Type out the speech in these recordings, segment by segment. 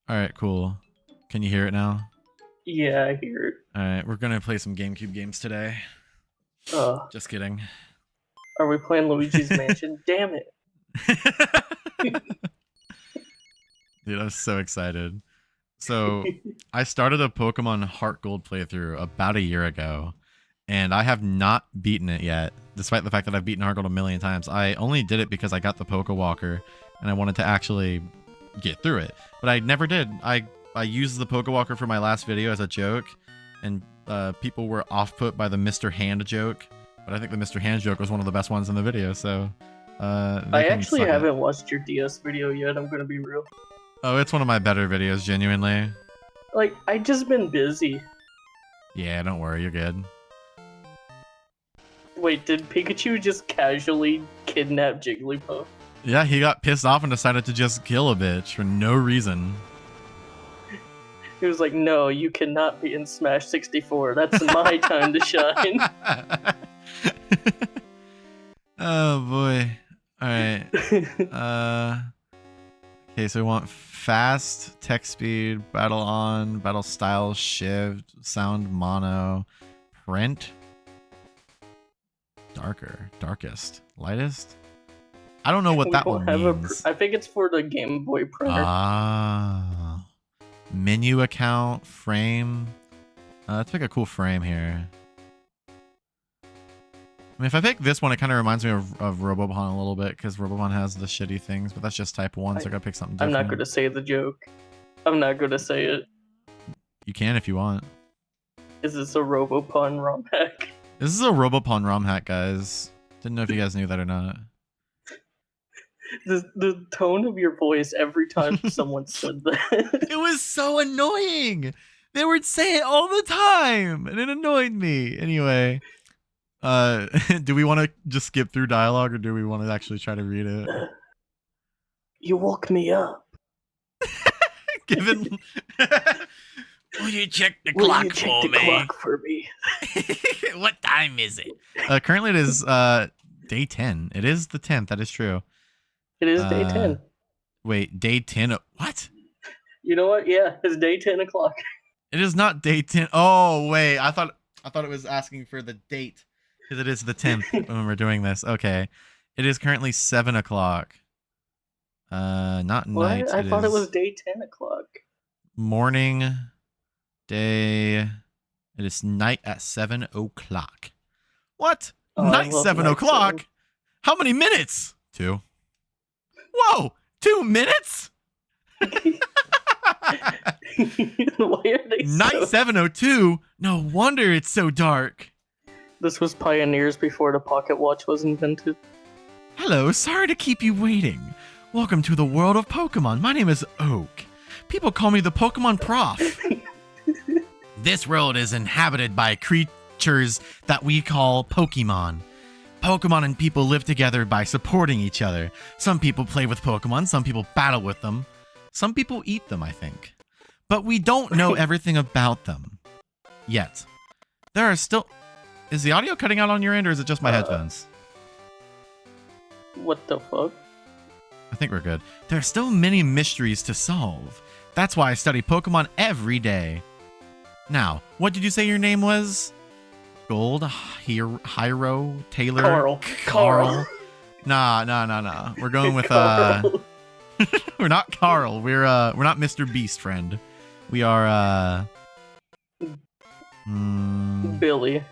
All right, cool. Can you hear it now? Yeah, I hear it. All right, we're gonna play some GameCube games today. Just kidding. Are we playing Luigi's Mansion? Damn it. Dude, I'm so excited. So, I started a Pokemon Heart Gold playthrough about a year ago, and I have not beaten it yet, despite the fact that I've beaten Heart Gold a million times. I only did it because I got the Pokewalker, and I wanted to actually get through it. But I never did. I used the Pokewalker for my last video as a joke, and people were off-put by the Mr. Hand joke. But I think the Mr. Hand joke was one of the best ones in the video, so... I actually haven't watched your DS video yet, I'm gonna be real. Oh, it's one of my better videos, genuinely. Like, I just been busy. Yeah, don't worry, you're good. Wait, did Pikachu just casually kidnap Jigglypuff? Yeah, he got pissed off and decided to just kill a bitch for no reason. He was like, no, you cannot be in Smash 64. That's my time to shine. Oh, boy. Alright. Okay, so we want fast, text speed, battle on, battle style, shift, sound mono, print, darker, darkest, lightest. I don't know what that one means. I think it's for the Game Boy printer. Ah. Menu account, frame. Let's pick a cool frame here. I mean, if I pick this one, it kind of reminds me of Robopon a little bit, because Robopon has the shitty things, but that's just type 1, so I gotta pick something different. I'm not gonna say the joke. I'm not gonna say it. You can if you want. Is this a Robopon ROM hack? This is a Robopon ROM hack, guys. Didn't know if you guys knew that or not. The tone of your voice every time someone said that. It was so annoying! They would say it all the time, and it annoyed me. Anyway... do we want to just skip through dialogue, or do we want to actually try to read it? You woke me up. Given... Will you check the clock for me? Clock for me? What time is it? Currently it is day 10. It is the 10th, that is true. It is day 10. Wait, day 10? What? You know what? Yeah, it's day 10 o'clock. It is not day 10. Oh, wait. I thought it was asking for the date. Because it is the 10th when we're doing this. Okay. It is currently 7 o'clock. Not night. I thought it was day 10 o'clock. Morning, day. It is night at 7 o'clock. What? Oh, night 7 o'clock? How many minutes? 2. Whoa! 2 minutes? Why are they Night 7:02? No wonder it's so dark. This was pioneers before the pocket watch was invented. Hello, sorry to keep you waiting. Welcome to the world of Pokemon. My name is Oak. People call me the Pokemon Prof. This world is inhabited by creatures that we call Pokemon. Pokemon and people live together by supporting each other. Some people play with Pokemon, some people battle with them. Some people eat them, I think. But we don't know everything about them. Yet. There are still... Is the audio cutting out on your end, or is it just my headphones? What the fuck? I think we're good. There are still many mysteries to solve. That's why I study Pokemon every day. Now, what did you say your name was? Gold? Hyro? Taylor? Carl. Nah. We're going with, we're not Carl. We're not Mr. Beast, friend. We are, Billy.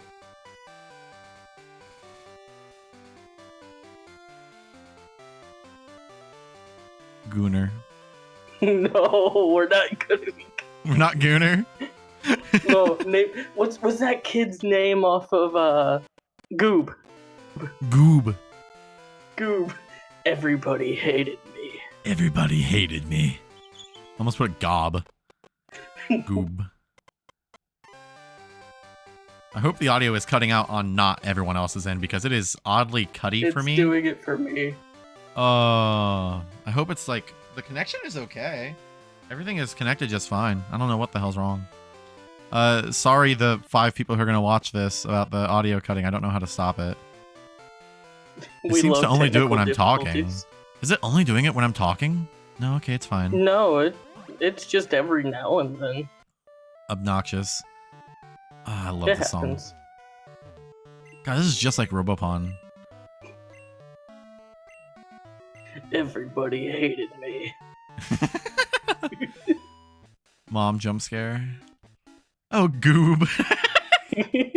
Gooner. No, we're not gonna be. We're not Gooner? No, what's that kid's name off of Goob? Goob. Goob. Everybody hated me. Everybody hated me. Almost put Gob. Goob. I hope the audio is cutting out on not everyone else's end, because it is oddly cutty for me. It's doing it for me. I hope it's like... The connection is okay. Everything is connected just fine. I don't know what the hell's wrong. Sorry the 5 people who are going to watch this about the audio cutting. I don't know how to stop it. It seems to only do it when I'm talking. Is it only doing it when I'm talking? No, okay, it's fine. No, It's just every now and then. Obnoxious. Ah, I love It the song. happens. God, this is just like Robopon. Everybody hated me. Mom jump scare. Oh, goob. Hey,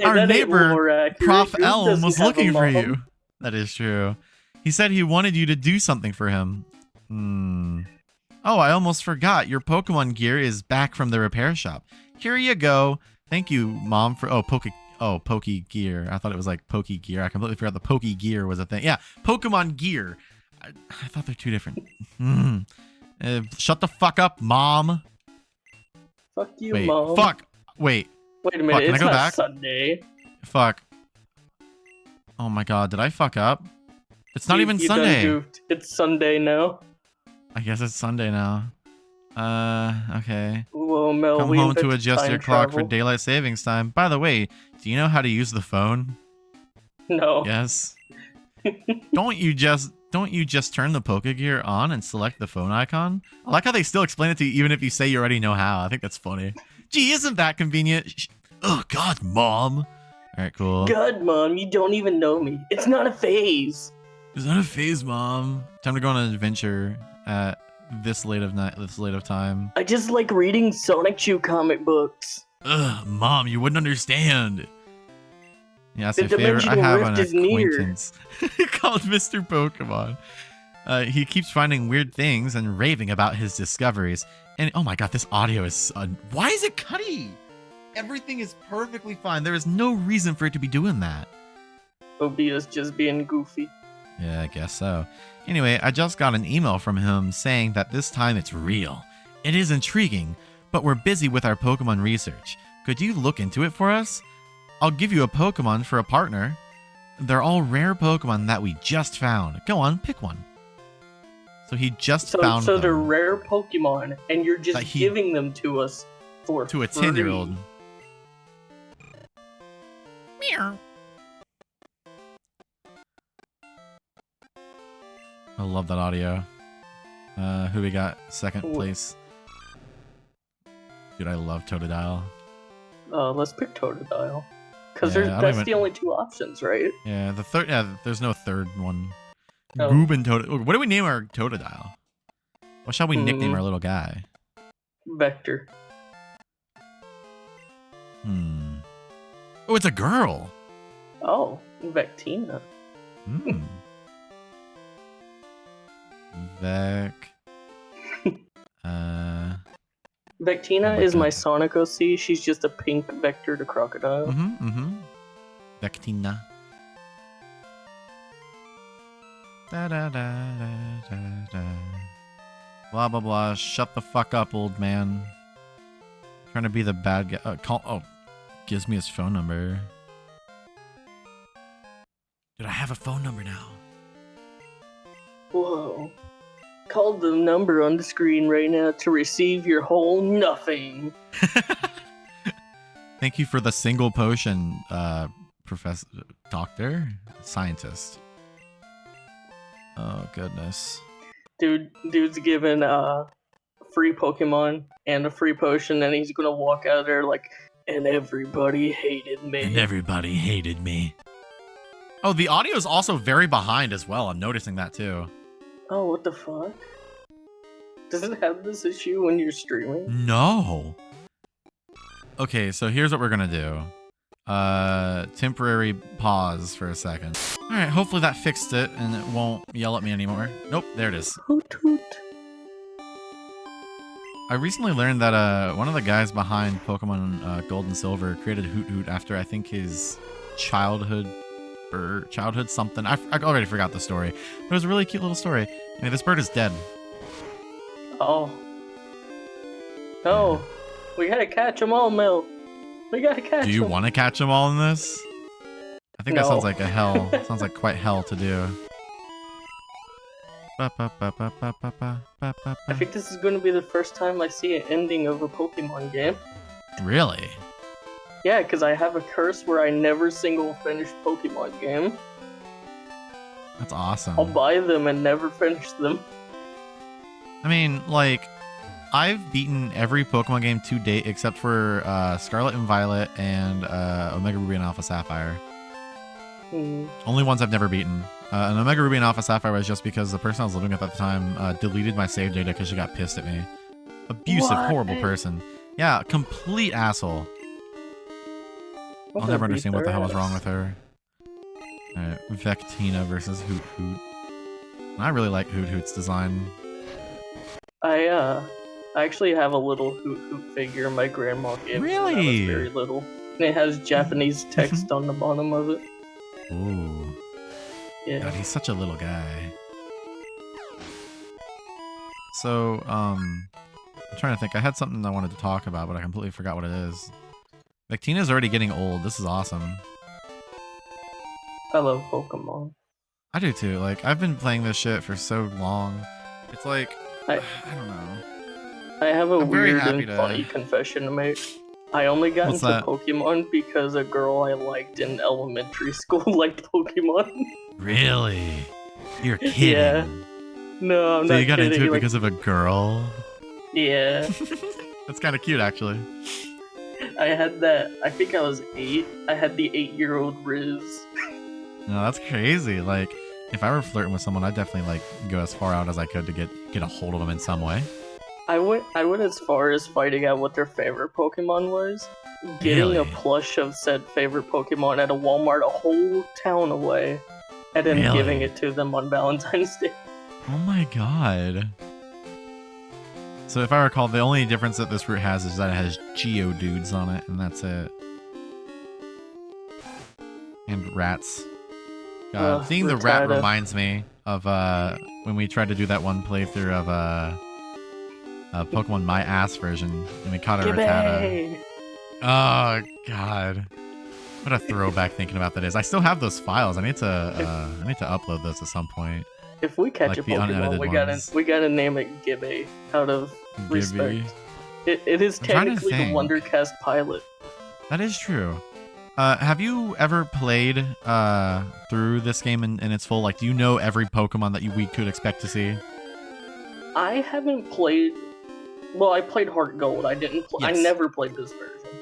Our that ain't neighbor, more accurate. Prof. Goose Elm, doesn't was have a looking for mom. you. That is true. He said he wanted you to do something for him. Oh, I almost forgot. Your Pokemon gear is back from the repair shop. Here you go. Thank you, Mom, for Poke Gear. I thought it was like Poke Gear. I completely forgot the Poke Gear was a thing. Yeah, Pokemon Gear. I thought they're two different. Shut the fuck up, Mom. Fuck you, Wait, Mom. fuck. Wait, Wait a minute, Fuck, can I it's go not back? Sunday. fuck. Oh my god, did I fuck up? It's not You- even you done Sunday. goofed. It's Sunday now. I guess it's Sunday now. Okay. Whoa, Mel, Come we home to invented adjust time your clock for travel. daylight savings time. By the way, do you know how to use the phone? No. Yes. Don't you just turn the Pokegear on and select the phone icon? I like how they still explain it to you even if you say you already know how. I think that's funny. Gee, isn't that convenient? Oh god, Mom. Alright, cool. God, Mom, you don't even know me. It's not a phase. Is that a phase, Mom? Time to go on an adventure at this late of time. I just like reading Sonic Chew comic books. Ugh, Mom, you wouldn't understand. Yeah, that's The my favorite. I dimensional have rift an is near. acquaintance called Mr. Pokemon. He keeps finding weird things and raving about his discoveries. And oh my god, this audio is... why is it cutty? Everything is perfectly fine. There is no reason for it to be doing that. Obia's just being goofy. Yeah, I guess so. Anyway, I just got an email from him saying that this time it's real. It is intriguing, but we're busy with our Pokemon research. Could you look into it for us? I'll give you a Pokemon for a partner. They're all rare Pokemon that we just found. Go on, pick one. So he just found So them they're rare Pokemon, and you're just That he- giving them to us for to a free. 10-year-old. Meow. I love that audio. Who we got? Second Ooh. place. Dude, I love Totodile. Let's pick Totodile. Because Yeah, I don't that's even- the only two options, right? Yeah, the third. Yeah, there's no third one. Oh. Goob and Totodile. What do we name our Totodile? What shall we nickname Hmm. our little guy? Vector. Oh, it's a girl. Oh, Vectina. Hmm. Vec. Vectina Oh my is my God. Sonic OC. She's just a pink Vector to Crocodile. Vectina. Da da da da da da. Blah blah blah. Shut the fuck up, old man. Trying to be the bad guy. Gives me his phone number. Dude, I have a phone number now. Whoa. Call the number on the screen right now to receive your whole nothing. Thank you for the single potion, professor, doctor, scientist. Oh goodness. Dude's given free Pokemon and a free potion, and he's gonna walk out there like, and everybody hated me. And everybody hated me. Oh, the audio is also very behind as well. I'm noticing that too. Oh, what the fuck? Does it have this issue when you're streaming? No. Okay, so here's what we're gonna do. Temporary pause for a second. All right, hopefully that fixed it and it won't yell at me anymore. Nope, there it is. Hoot hoot. I recently learned that one of the guys behind Pokemon Gold and Silver created Hoot Hoot after I think his childhood something. I already forgot the story, but it was a really cute little story. Anyway, this bird is dead. Oh. No. We gotta catch them all, Mel. We gotta catch them. Do you want to catch them all in this? I think that No. sounds like a hell. Sounds like quite hell to do. I think this is gonna be the first time I see an ending of a Pokemon game. Really? Yeah, because I have a curse where I never single finish Pokemon game. That's awesome. I'll buy them and never finish them. I mean, like, I've beaten every Pokemon game to date except for Scarlet and Violet and Omega Ruby and Alpha Sapphire. Only ones I've never beaten. And Omega Ruby and Alpha Sapphire was just because the person I was living with at the time deleted my save data because she got pissed at me. Abusive, horrible person. Yeah, complete asshole. I'll never understand what the hell was wrong with her. Alright, Vectina versus Hoot Hoot. I really like Hoot Hoot's design. I actually have a little Hoot Hoot figure my grandma gave me when I was very little. And it has Japanese text on the bottom of it. Ooh. Yeah. God, he's such a little guy. So, I'm trying to think. I had something I wanted to talk about, but I completely forgot what it is. Vectina's already getting old. This is awesome. I love Pokemon. I do too. Like, I've been playing this shit for so long. It's like, I don't know. I have a I'm very weird happy and funny confession to make. I only got What's into that? Pokemon because a girl I liked in elementary school liked Pokemon. Really? You're kidding. Yeah. No, I'm So not you got kidding. into it like, because of a girl? yeah. That's kind of cute, actually. I had that. I think I was 8. I had the 8-year-old Riz. No, that's crazy. Like, if I were flirting with someone, I'd definitely like go as far out as I could to get a hold of them in some way. I went as far as finding out what their favorite Pokemon was. Getting a Really? plush of said favorite Pokemon at a Walmart a whole town away, and then Really? giving it to them on Valentine's Day. Oh my god. So if I recall, the only difference that this route has is that it has Geodudes on it, and that's it. And rats. God, seeing the rat Rattata. reminds me of when we tried to do that one playthrough of Pokemon My Ass version, and we caught a Rattata. Gibby! Oh god, what a throwback thinking about that is. I still have those files. I need to upload those at some point. If we catch Like a the Pokemon, unedited we gotta name it Gibby out of respect. Gibby. It is I'm trying to technically the think. Wondercast pilot. That is true. Have you ever played through this game in its full? Like, do you know every Pokemon that we could expect to see? I haven't played. Well, I played Heart Gold. I didn't. I Yes. never played this version,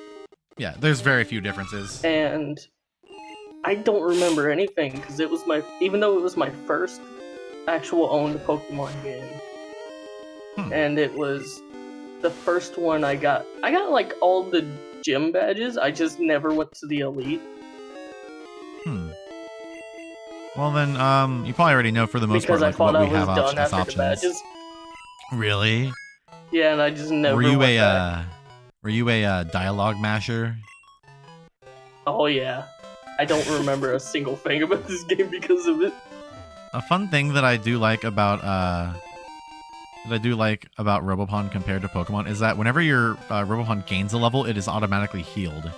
Yeah, there's very few differences. and I don't remember anything because it was even though it was my first actual owned Pokemon game, and it was the first one I got. I got like all the gym badges. I just never went to the elite. Well then, you probably already know for the most Because part I like thought what I we was have done as after the options. badges. Really? Yeah, and I just never Were you went a back. dialogue masher? Oh yeah. I don't remember a single thing about this game because of it. A fun thing that I do like about Robopon compared to Pokemon is that whenever your Robopon gains a level, it is automatically healed.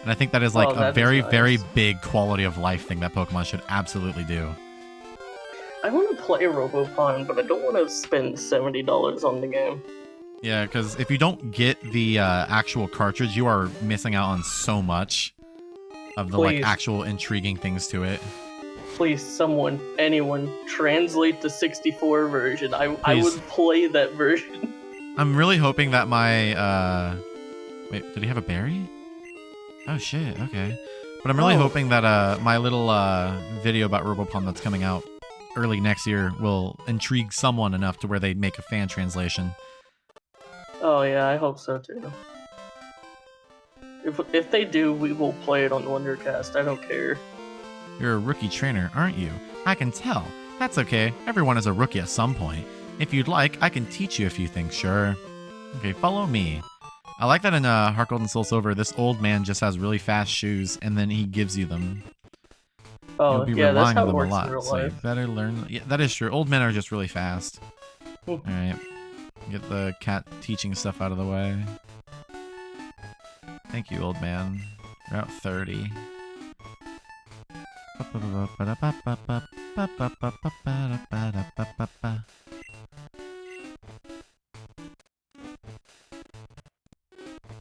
And I think that is like Oh, that a is very, nice. very big quality of life thing that Pokemon should absolutely do. I want to play Robopon, but I don't want to spend $70 on the game. Yeah, because if you don't get the actual cartridge, you are missing out on so much of the like Please. actual intriguing things to it. Please, someone, anyone, translate the 64 version. I Please. would play that version. I'm really hoping that my wait, did he have a berry? Oh shit, okay. But I'm really Oh. hoping that my little video about Robopon that's coming out early next year will intrigue someone enough to where they make a fan translation. Oh yeah, I hope so too. If they do, we will play it on Wondercast. I don't care. You're a rookie trainer, aren't you? I can tell. That's okay. Everyone is a rookie at some point. If you'd like, I can teach you a few things, sure. Okay, follow me. I like that in Heart Gold and Soul Silver, this old man just has really fast shoes, and then he gives you them. Oh You'll be yeah, that's relying how on it them a works in lot, real so you life. better learn. Yeah, that is true. Old men are just really fast. Alright. Get the cat teaching stuff out of the way. Thank you, old man. Route 30.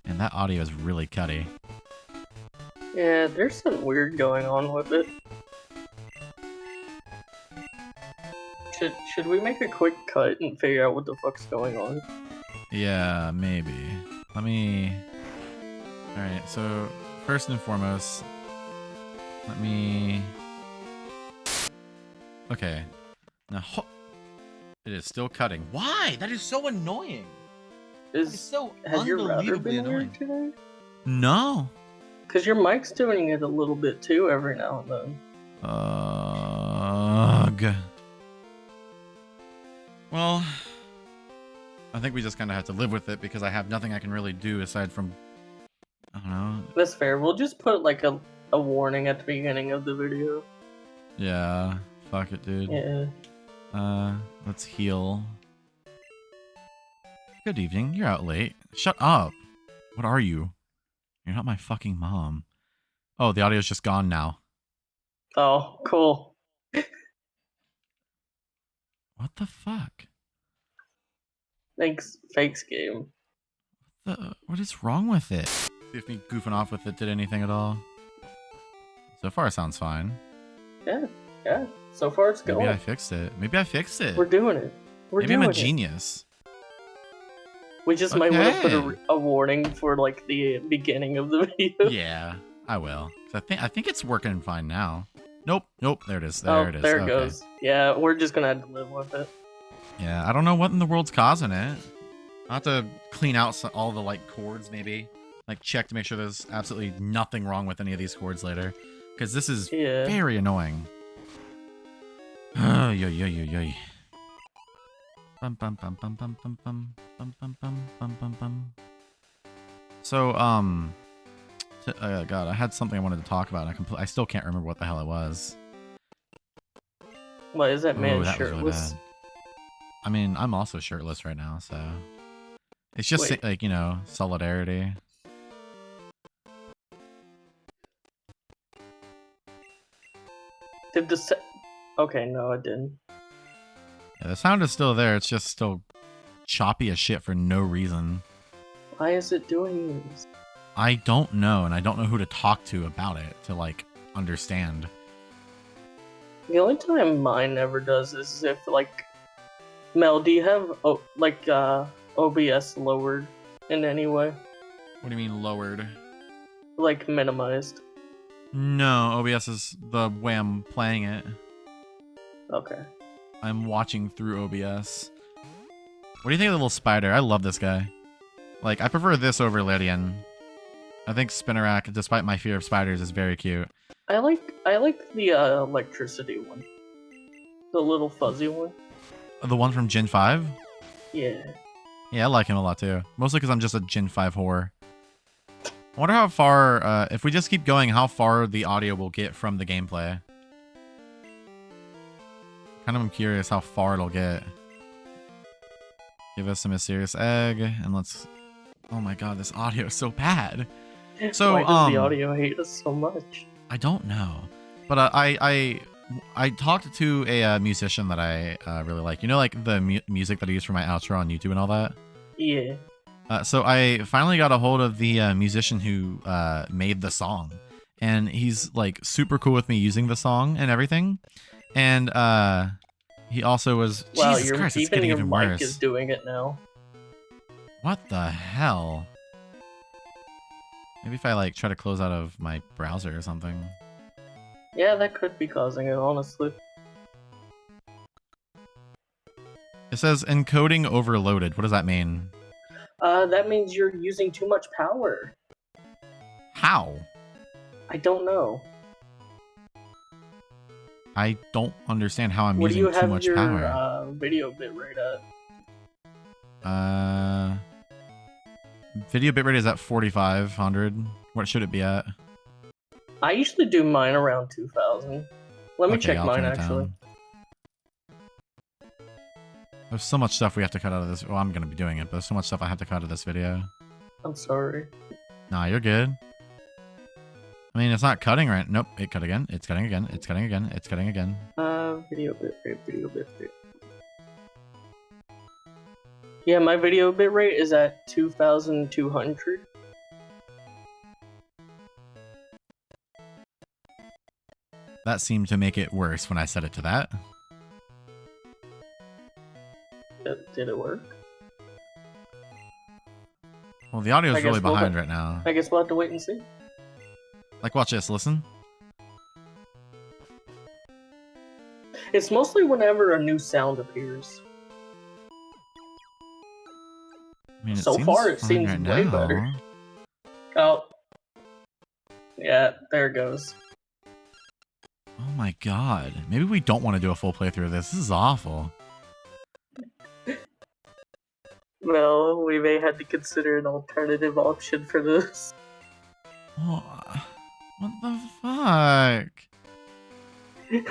And that audio is really cutty. Yeah, there's something weird going on with it. Should we make a quick cut and figure out what the fuck's going on? Yeah, maybe. Let me... Alright, so first and foremost, let me... Okay. Now, it is still cutting. Why? That is so annoying. It's so Has your router unbelievably been annoying. weird today? No. Because your mic's doing it a little bit too every now and then. Ugh. Well, I think we just kind of have to live with it because I have nothing I can really do aside from, I don't know. That's fair. We'll just put like a warning at the beginning of the video. Yeah, fuck it, dude. Yeah. Let's heal. Good evening. You're out late. Shut up. What are you? You're not my fucking mom. Oh, the audio's just gone now. Oh, cool. What the fuck? Thanks, Fakes game. What is wrong with it? See if me goofing off with it did anything at all. So far, it sounds fine. Yeah. So far, it's going. Maybe I fixed it. Maybe I fixed it. We're doing it. Maybe I'm a genius. We just might want to put a warning for like the beginning of the video. Yeah, I will. I think it's working fine now. Nope. There it is. There it is. There it goes. Yeah, we're just gonna have to live with it. Yeah, I don't know what in the world's causing it. I'll have to clean out all the like cords, maybe. Like check to make sure there's absolutely nothing wrong with any of these cords later, because this is very annoying. Yo. Bum bum bum bum bum bum bum bum bum bum bum bum bum. So God, I had something I wanted to talk about. I still can't remember what the hell it was. What is that man that shirtless? Was really bad. I mean, I'm also shirtless right now, so it's just like, you know, solidarity. Did the okay? No, it didn't. Yeah, the sound is still there. It's just still choppy as shit for no reason. Why is it doing this? I don't know, and I don't know who to talk to about it to like understand. The only time mine ever does this is if like, Mel, do you have OBS lowered in any way? What do you mean lowered? Like minimized? No, OBS is the way I'm playing it. Okay. I'm watching through OBS. What do you think of the little spider? I love this guy. Like, I prefer this over Lydian. I think Spinnerack, despite my fear of spiders, is very cute. I like the electricity one. The little fuzzy one. The one from Gen 5? Yeah. Yeah, I like him a lot too. Mostly because I'm just a Gen 5 whore. I wonder how far, if we just keep going, how far the audio will get from the gameplay. Kind of am curious how far it'll get. Give us a mysterious egg, and let's... Oh my god, this audio is so bad. So, why does the audio hate us so much? I don't know. But I talked to a musician that I really like. You know, like the music that I use for my outro on YouTube and all that? Yeah. So I finally got a hold of the musician who made the song. And he's like super cool with me using the song and everything. And he also was... Wow, Jesus Christ, it's getting even mic worse. is doing it now. What the hell? Maybe if I like try to close out of my browser or something. Yeah, that could be causing it, honestly. It says encoding overloaded. What does that mean? That means you're using too much power. How? I don't know. I don't understand how I'm using too much power. What do you have your video bitrate at? Video bitrate is at 4,500. What should it be at? I usually do mine around 2,000. Let me check mine, actually. There's so much stuff we have to cut out of this. Well, I'm going to be doing it, but there's so much stuff I have to cut out of this video. I'm sorry. Nah, you're good. I mean, it's not cutting right. Nope, it cut again. It's cutting again. It's cutting again. It's cutting again. Video bitrate. Yeah, my video bitrate is at 2,200. That seemed to make it worse when I set it to that. Did it work? Well, the audio's I guess really we'll behind have- right now. I guess we'll have to wait and see. Like, watch this. Listen. It's mostly whenever a new sound appears. I mean, So seems far, it fine seems right way now. better. Oh. Yeah, there it goes. Oh my god. Maybe we don't want to do a full playthrough of this. This is awful. Well, we may have to consider an alternative option for this. Oh, what the fuck?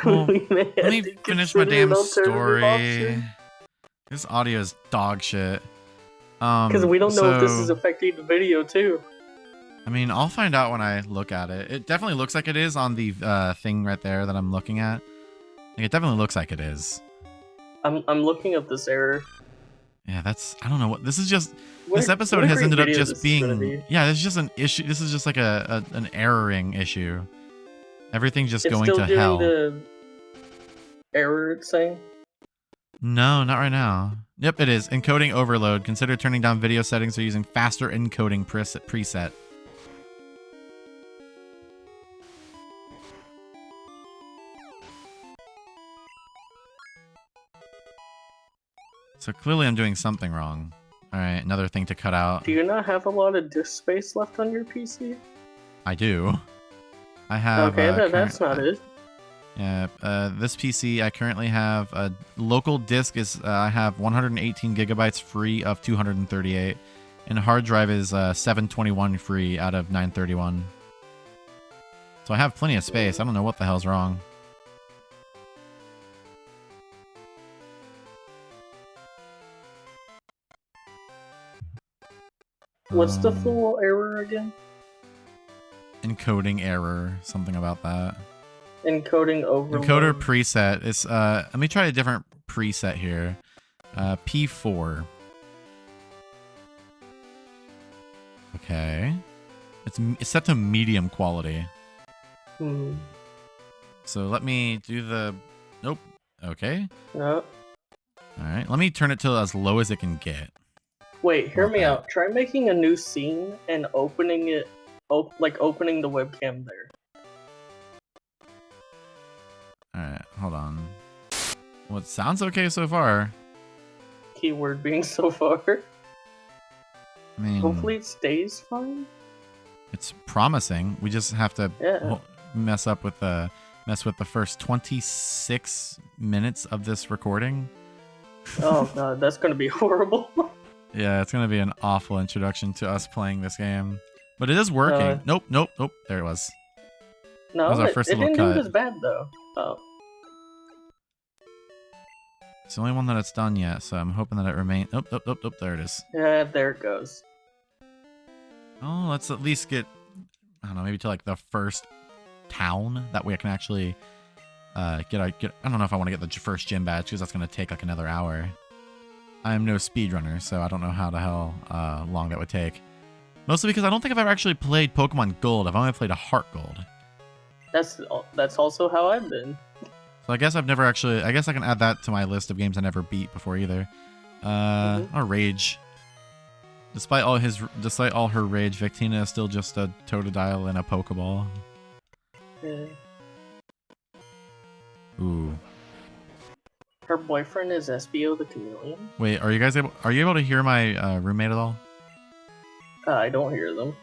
Well, We may have Let me to finish my consider damn an alternative story. option. This audio is dog shit. Because we don't know if this is so- affecting the video too. I mean, I'll find out when I look at it. It definitely looks like it is on the thing right there that I'm looking at. Like, it definitely looks like it is. I'm looking at this error. Yeah, that's, I don't know what, this is just, What this a- episode what a has great ended up video just this is gonna being, be. yeah, this is just an issue. This is just like an erroring issue. Everything's just It's going still to doing hell. the error it's saying. No, not right now. Yep, it is. Encoding overload. Consider turning down video settings or using faster encoding preset. So clearly I'm doing something wrong. Alright, another thing to cut out. Do you not have a lot of disk space left on your PC? I do. I have... Okay, that's not it. Yeah, this PC I currently have a local disk is I have 118 gigabytes free of 238, and hard drive is 721 free out of 931. So I have plenty of space. I don't know what the hell's wrong. What's the full error again? Encoding error, something about that. Encoding overload. Encoder preset is let me try a different preset here. P4. Okay. It's set to medium quality. Hmm. So let me do the nope. Okay. No. Alright. Let me turn it to as low as it can get. Wait, hear me Okay. out. Try making a new scene and opening it, like opening the webcam there. Alright, hold on. Well, it sounds okay so far. Keyword being so far. I mean, Hopefully it stays fine. it's promising. We just have to Yeah. mess with the first 26 minutes of this recording. Oh god, that's gonna be horrible. Yeah, it's gonna be an awful introduction to us playing this game, but it is working. Nope. There it was. No, was our it, first it little didn't do cut. it as bad though. Oh, It's the only one that it's done yet, so I'm hoping that it remains. Nope. There it is. yeah, there it goes. Oh, let's at least get, I don't know, maybe to like the first town that we can actually get. I don't know if I want to get the first gym badge because that's gonna take like another hour. I'm no speedrunner, so I don't know how the hell long that would take. Mostly because I don't think I've ever actually played Pokemon Gold. I've only played a Heart Gold. That's also how I've been. So I guess I've never actually. I guess I can add that to my list of games I never beat before either. Or Rage. Despite all her rage, Victina is still just a Totodile and a Pokeball. Yeah. Ooh. Her boyfriend is Espio the Chameleon. Wait, are you able to hear my roommate at all? I don't hear them.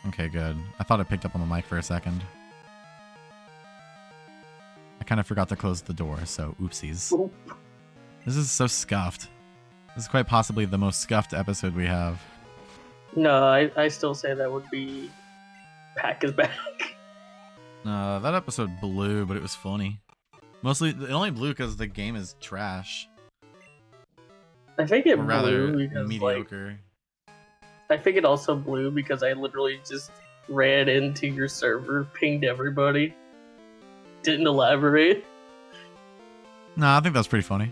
Okay, good. I thought it picked up on the mic for a second. I kind of forgot to close the door, so oopsies. Oop. This is so scuffed. This is quite possibly the most scuffed episode we have. No, I still say that would be Pack is back. That episode blew, but it was funny. Mostly, it only blew because the game is trash. I think it Or rather, blew because mediocre. I think it also blew because I literally just ran into your server, pinged everybody, didn't elaborate. No, I think that's pretty funny.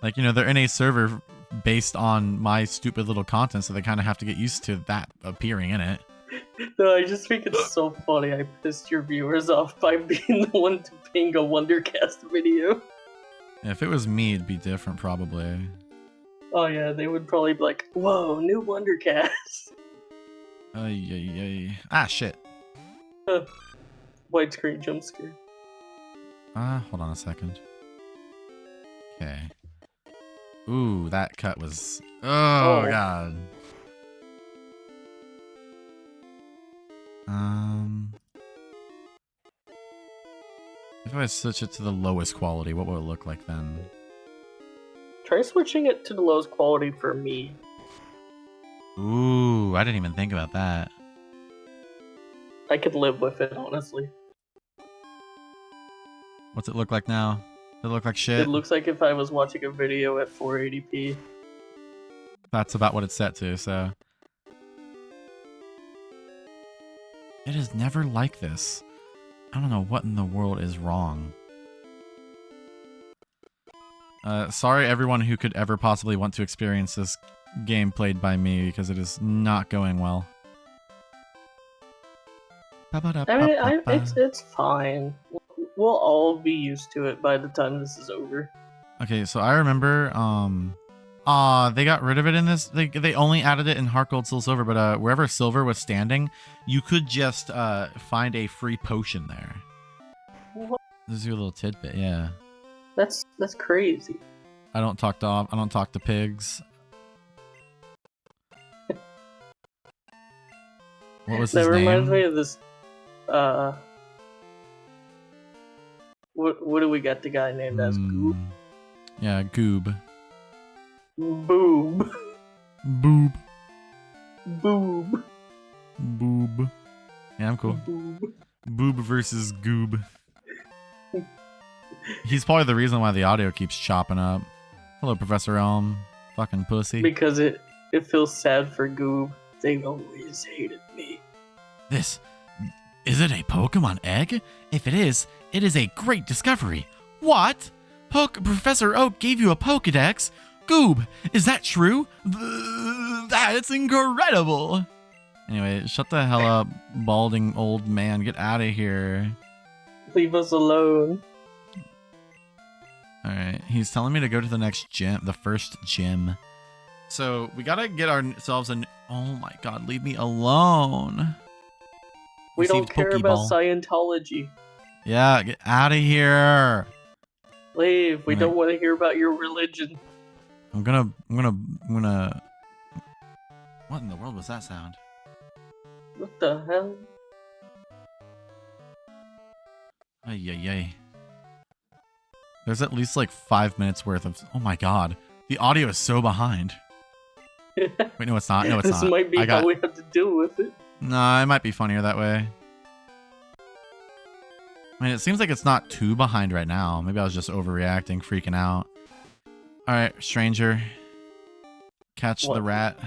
Like, you know, they're in a server based on my stupid little content, so they kind of have to get used to that appearing in it. No, I just think it's so funny. I pissed your viewers off by being the one to ping a Wondercast video. If it was me, it'd be different probably. Oh yeah, they would probably be like, "Whoa, new Wondercast." Ah, shit. Widescreen jump scare. Hold on a second. Okay. Ooh, that cut was... Oh, God. If I switch it to the lowest quality, what will it look like then? Try switching it to the lowest quality for me. Ooh, I didn't even think about that. I could live with it, honestly. What's it look like now? Does it look like shit? It looks like if I was watching a video at 480p. That's about what it's set to, so... It is never like this. I don't know what in the world is wrong. Sorry everyone who could ever possibly want to experience this game played by me, because it is not going well. I mean, it's fine. We'll all be used to it by the time this is over. Okay, so I remember, they got rid of it in this. They only added it in Heart Gold, Soul Silver, but wherever Silver was standing, you could just find a free potion there. What? This is your little tidbit, yeah. That's crazy. I don't talk to pigs. What was his name? That reminds name? me of this. What do we got the guy named as? Goob? Yeah, Goob. Boob. Boob. Boob. Boob. Yeah, I'm cool. Boob. Boob versus Goob. He's probably the reason why the audio keeps chopping up. Hello, Professor Elm. Fucking pussy. Because it feels sad for Goob. They always hated me. Is it a Pokemon egg? If it is a great discovery. What? Professor Oak gave you a Pokedex? Goob, is that true? That's incredible. Anyway, shut the hell up, balding old man. Get out of here. Leave us alone. Alright, he's telling me to go to the next gym, the first gym. So, we gotta get ourselves an... Oh my god, leave me alone. We don't care about Scientology. Yeah, get out of here. Leave. We don't want to hear about your religion. I'm gonna... What in the world was that sound? What the hell? Ay. There's at least like 5 minutes worth of... Oh my god. The audio is so behind. Wait, no it's not. No, it's not. This might be how we have to deal with it. Nah, it might be funnier that way. I mean, it seems like it's not too behind right now. Maybe I was just overreacting, freaking out. Alright, stranger. Catch the rat.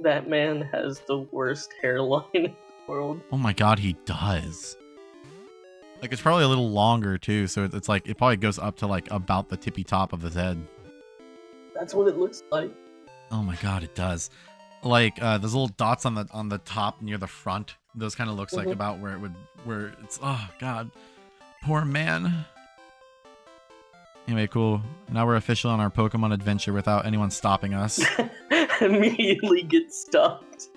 That man has the worst hairline in the world. Oh my god, he does. Like, it's probably a little longer, too, so it's like, it probably goes up to, like, about the tippy top of his head. That's what it looks like. Oh my god, it does. Like, those little dots on the top near the front, those kind of looks like about where it's, oh god. Poor man. Anyway, cool. Now we're officially on our Pokemon adventure without anyone stopping us. Immediately get stopped.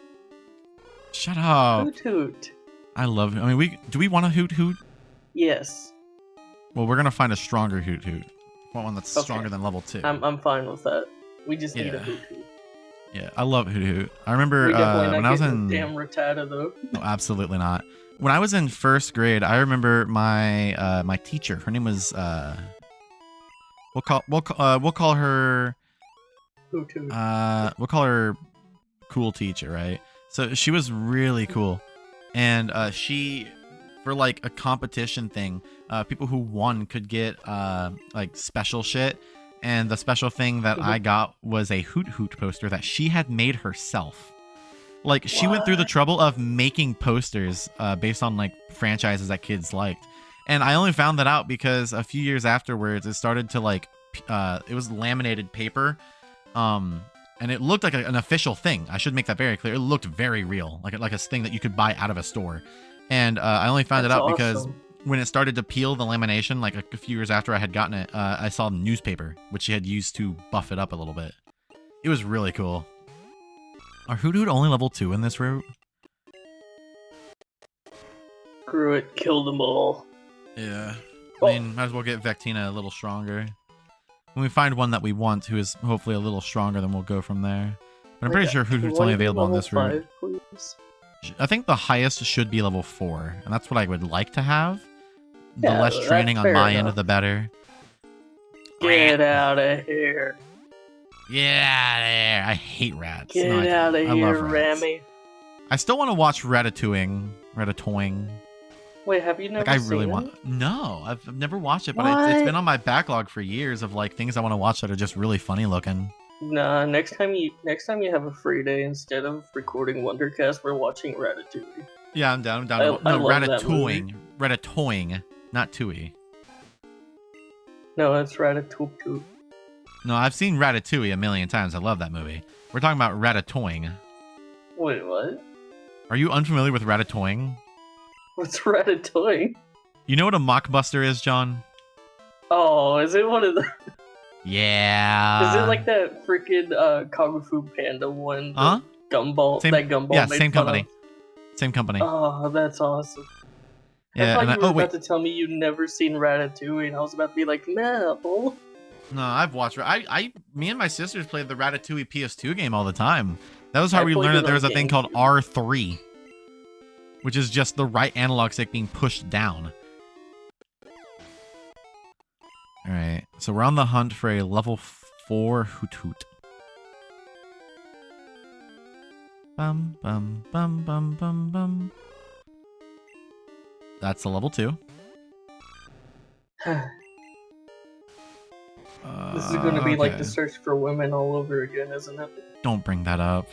Shut up. Hoot hoot. I love it. I mean, do we want a Hoot Hoot? Yes. Well, we're gonna find a stronger Hoot Hoot. One that's stronger than level 2. I'm fine with that. We just need a Hoot Hoot. Yeah, I love Hoot Hoot. I remember when I was in damn Rattata though. No, absolutely not. When I was in 1st grade, I remember my my teacher. Her name was we'll call her Hoot Hoot. We'll call her Cool Teacher, right? So she was really cool, and she, for like a competition thing, people who won could get like special shit. And the special thing that I got was a Hoot Hoot poster that she had made herself. Like, she went through the trouble of making posters based on, like, franchises that kids liked. And I only found that out because a few years afterwards, it started to, like, it was laminated paper. And it looked like an official thing. I should make that very clear. It looked very real, like a thing that you could buy out of a store. And I only found it out because when it started to peel the lamination, like a few years after I had gotten it, I saw the newspaper, which she had used to buff it up a little bit. It was really cool. Are Hoot Hoot only level 2 in this route? Screw it, kill them all. Yeah. Oh. I mean, might as well get Vectina a little stronger. When we find one that we want, who is hopefully a little stronger, then we'll go from there. But I'm pretty sure Hoot Hoot's only available on this route. 5, please? I think the highest should be level 4, and that's what I would like to have. The Yeah, less that's training on fair my end, enough. the better. Get out of here. Get out of here. I hate rats. Get No, I out don't. of I here, love rats. Rami. I still want to watch Ratatouille. Wait, have you never Like, I seen really it? want. No, I've never watched it, but it's What? been on my backlog for years of like things I want to watch that are just really funny looking. Nah, next time you have a free day, instead of recording Wondercast, we're watching Ratatouille. Yeah, I'm down. I'm down. I No, love that movie. Ratatouille, not Tui. No, it's Ratatouille. No, I've seen Ratatouille a million times. I love that movie. We're talking about Ratatouille. Wait, what? Are you unfamiliar with Ratatouille? What's Ratatouille? You know what a mockbuster is, John? Oh, is it one of the? Yeah. Is it like that freaking Kung Fu Panda one? the Huh? Gumball. Same- That Gumball. Yeah, made same fun company. of? Same company. Oh, that's awesome. Yeah. I And thought you were oh wait, about to tell me you'd never seen Ratatouille, and I was about to be like, no. no, I've watched. Me and my sisters played the Ratatouille PS2 game all the time. That was how I we played learned it that there on was a thing called R3, which is just the right analog stick being pushed down. All right, so we're on the hunt for a level 4 Hoot Hoot. Bum bum bum bum bum bum. That's a level 2. This is going to be like Okay. the search for women all over again, isn't it? Don't bring that up.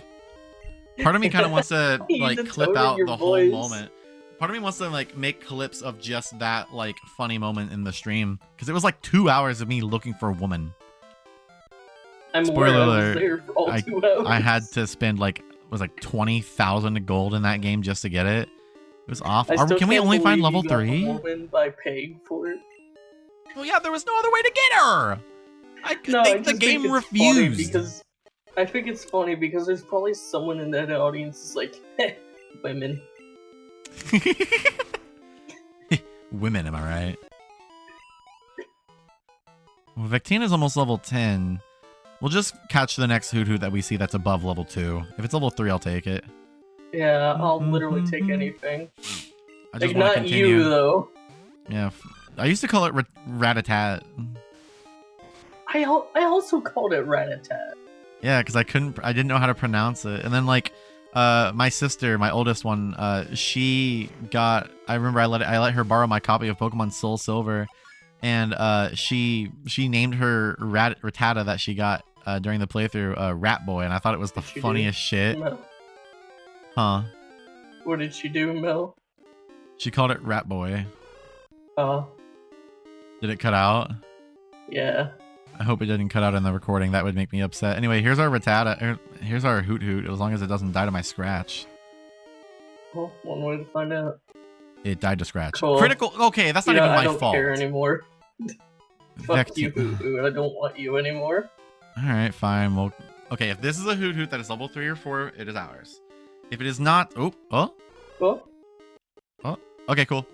Part of me kind of wants to You like the clip tone of out your the voice. whole moment. Part of me wants to like make clips of just that like funny moment in the stream because it was like 2 hours of me looking for a woman. I'm Spoiler aware I alert, was there for all I- 2 hours. I had to spend like 20,000 gold in that game just to get it. It was awful. I still Can we can't only find believe level you got a 3? woman by paying for it. Well, yeah, there was no other way to get her. I No, I think the just game think it's funny refused. because I think it's funny because there's probably someone in that audience that's like, women. Women, am I right? Well, Vectina's almost level 10. We'll just catch the next Hoot Hoot that we see that's above level 2. If it's level 3, I'll take it. Yeah, I'll literally take anything. I Like, just want to not continue. you, though. Yeah, I used to call it Ratatat. I also called it Ratatat. Yeah, because I didn't know how to pronounce it. And then like, my sister, my oldest one, she got. I remember I let her borrow my copy of Pokemon Soul Silver, and she named her Rattata that she got during the playthrough Rat Boy, and I thought it was the What'd she do? funniest shit. Mel. Huh? What did she do, Mel? She called it Rat Boy. Did it cut out? Yeah. I hope it didn't cut out in the recording. That would make me upset. Anyway, here's our Rattata. Here's our Hoot Hoot. As long as it doesn't die to my scratch. Well, one way to find out. It died to scratch. Cool. Critical. Okay, that's not You know, even I my don't fault. care anymore. Fuck Vecti- you, Hoot. I don't want you anymore. All right, fine. Well, okay. If this is a Hoot Hoot that is level 3 or 4, it is ours. If it is not, Well, okay, cool.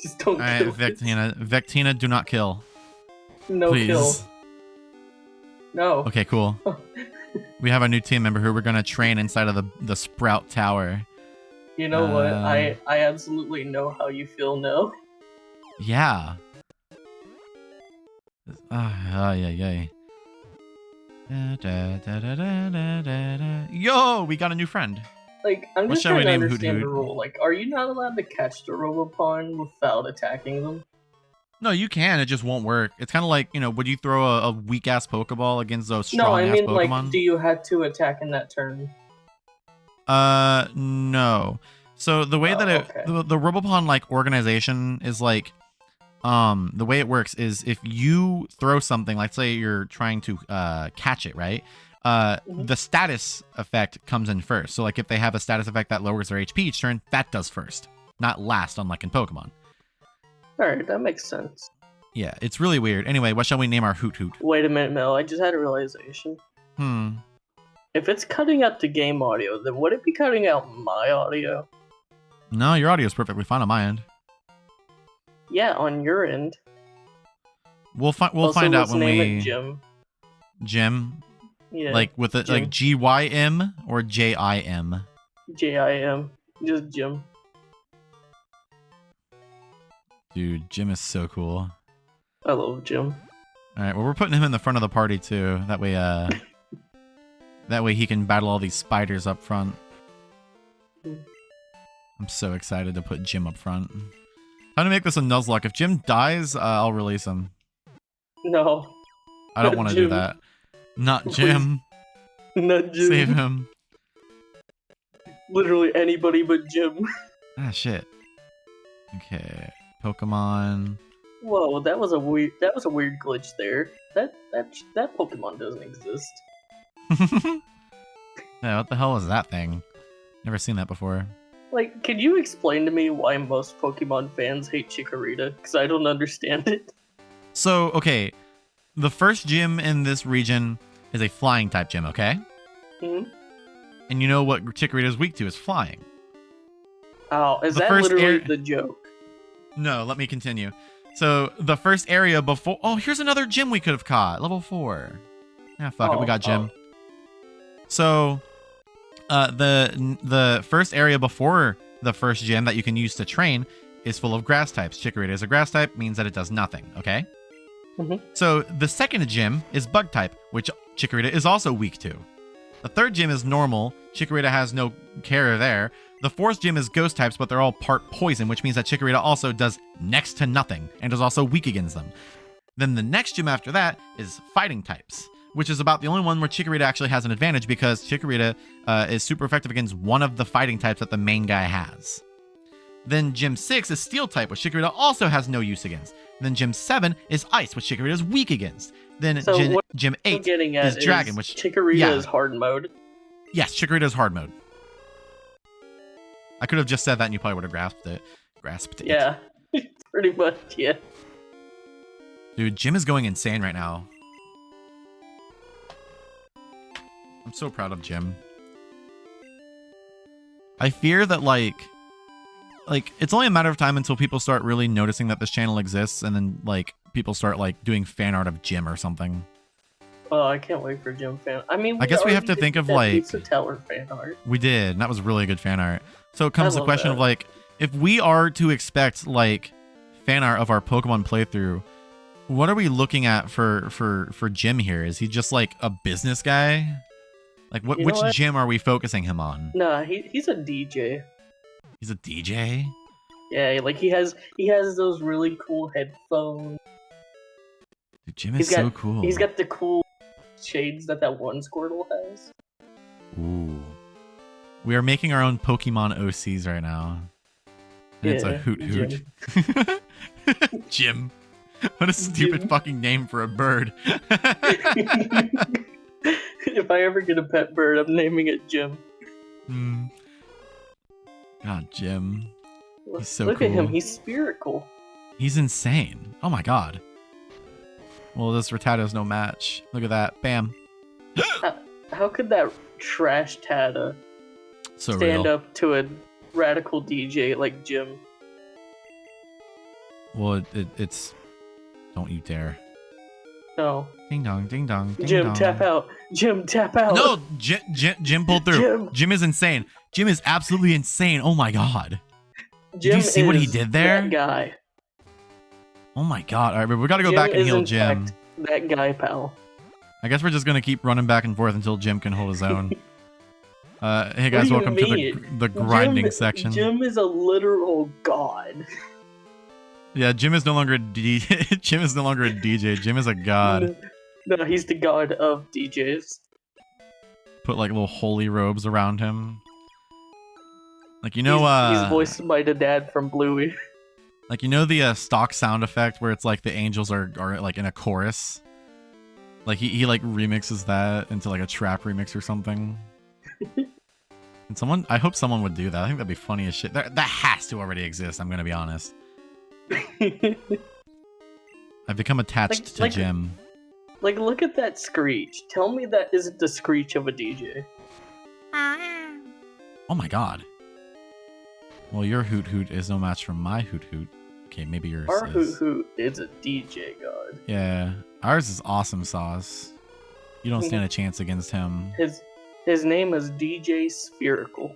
just don't All right, kill it. Vectina, do not kill, No please. kill. No. Okay, cool. We have a new team member who we're gonna train inside of the Sprout Tower. You know what? I absolutely know how you feel now. Yeah. Yeah. Yo, we got a new friend. Like, I'm What just shall we trying to name Hoot understand the Hoot? rule. Like, are you not allowed to catch the Robopon without attacking them? No, you can. It just won't work. It's kind of like, would you throw a weak ass Pokeball against those No, strong I ass mean, Pokemon? like, do you have to attack in that turn? No. So the way that okay. the Robopon like organization is like, the way it works is if you throw something, like say you're trying to catch it, right? Mhm. The status effect comes in first. So like if they have a status effect that lowers their HP each turn, that does first, not last, unlike in Pokemon. Alright, that makes sense. Yeah, it's really weird. Anyway, what shall we name our Hoot Hoot? Wait a minute, Mel. I just had a realization. If it's cutting out the game audio, then would it be cutting out my audio? No, your audio is perfectly fine on my end. Yeah, on your end. We'll find out let's when name we it Jim. Jim, Yeah. like with it, like GYM or JIM. JIM. Just Jim. Dude, Jim is so cool. I love Jim. All right, well, we're putting him in the front of the party too. That way, that way he can battle all these spiders up front. I'm so excited to put Jim up front. How to make this a Nuzlocke? If Jim dies, I'll release him. No. I don't Not want to do Jim. that. Not Jim. Not Jim. Save him. Literally anybody but Jim. Ah, shit. Okay, Pokemon. Whoa, that was a weird glitch there. That Pokemon doesn't exist. Yeah, what the hell is that thing? Never seen that before. Like, can you explain to me why most Pokemon fans hate Chikorita? Because I don't understand it. So, okay, the first gym in this region is a flying type gym, okay? Hmm? And you know what Chikorita is weak to is flying. Oh, is The that first literally air- the joke? No, let me continue. So, the first area before... Oh, here's another gym we could have caught. Level 4. Yeah, fuck it, we got gym. So, the first area before the first gym that you can use to train is full of grass types. Chikorita is a grass type, means that it does nothing, okay? Mhm. So, the second gym is bug type, which Chikorita is also weak to. The third gym is normal. Chikorita has no care there. The fourth gym is ghost types, but they're all part poison, which means that Chikorita also does next to nothing and is also weak against them. Then the next gym after that is fighting types, which is about the only one where Chikorita actually has an advantage because Chikorita is super effective against one of the fighting types that the main guy has. Then Gym 6 is Steel type, which Chikorita also has no use against. Then Gym 7 is Ice, which Chikorita is weak against. Then So what Gym I'm 8 getting at is Dragon, which... Chikorita yeah. is hard mode. Yes, Chikorita is hard mode. I could have just said that and you probably would have grasped it. Yeah, pretty much, yeah. Dude, Jim is going insane right now. I'm so proud of Jim. I fear that, like, it's only a matter of time until people start really noticing that this channel exists, and then, like, people start, like, doing fan art of Jim or something. Oh, I can't wait for Jim fan. I mean, I guess we have already to did think of, that like... Pizza Tower fan art. We did, and that was really good fan art. So it comes I the love question of, that. like, if we are to expect, like, fan art of our Pokemon playthrough, what are we looking at for Jim here? Is he just, like, a business guy? Like, You know which what? gym are we focusing him on? Nah, he's a DJ. He's a DJ? Yeah, like he has those really cool headphones. Dude, Jim is so cool. He's got the cool shades that one Squirtle has. Ooh. We are making our own Pokemon OCs right now. And it's a Yeah, Hoot Hoot. Jim. What a stupid Jim. fucking name for a bird. If I ever get a pet bird, I'm naming it Jim. Hmm. God, Jim. He's so Look at him, cool. he's spherical. He's insane. Oh my god. Well, this Rattado's no match. Look at that. Bam. How could that trash Tata So stand real. up to a radical DJ like Jim? Well, it's... Don't you dare. No. Ding dong, ding dong, ding Jim, dong. tap out. Jim, tap out. No, Jim pulled through. Jim is insane. Jim is absolutely insane. Oh my god. Jim you see what he is did there? That guy. Oh my god. All right, we gotta go Jim back and is, heal in Jim. fact, that guy, pal. I guess we're just gonna keep running back and forth until Jim can hold his own. Hey What guys, do you welcome to mean? the grinding Jim, section. Jim is a literal god. Yeah, Jim is no longer a DJ. Jim is no longer a DJ. Jim is a god. No, he's the god of DJs. Put like little holy robes around him. Like, you know, he's voiced by the dad from Bluey. like, you know the stock sound effect where it's like the angels are like in a chorus? Like he like remixes that into like a trap remix or something. And I hope someone would do that. I think that'd be funny as shit. That has to already exist, I'm gonna be honest. I've become attached to Jim. Like, look at that screech. Tell me that isn't the screech of a DJ. Oh my god. Well, your hoot hoot is no match for my hoot hoot. Okay, maybe yours Our is. hoot hoot is a DJ god. Yeah, ours is awesome sauce. You don't stand a chance against him. His name is DJ Spherical.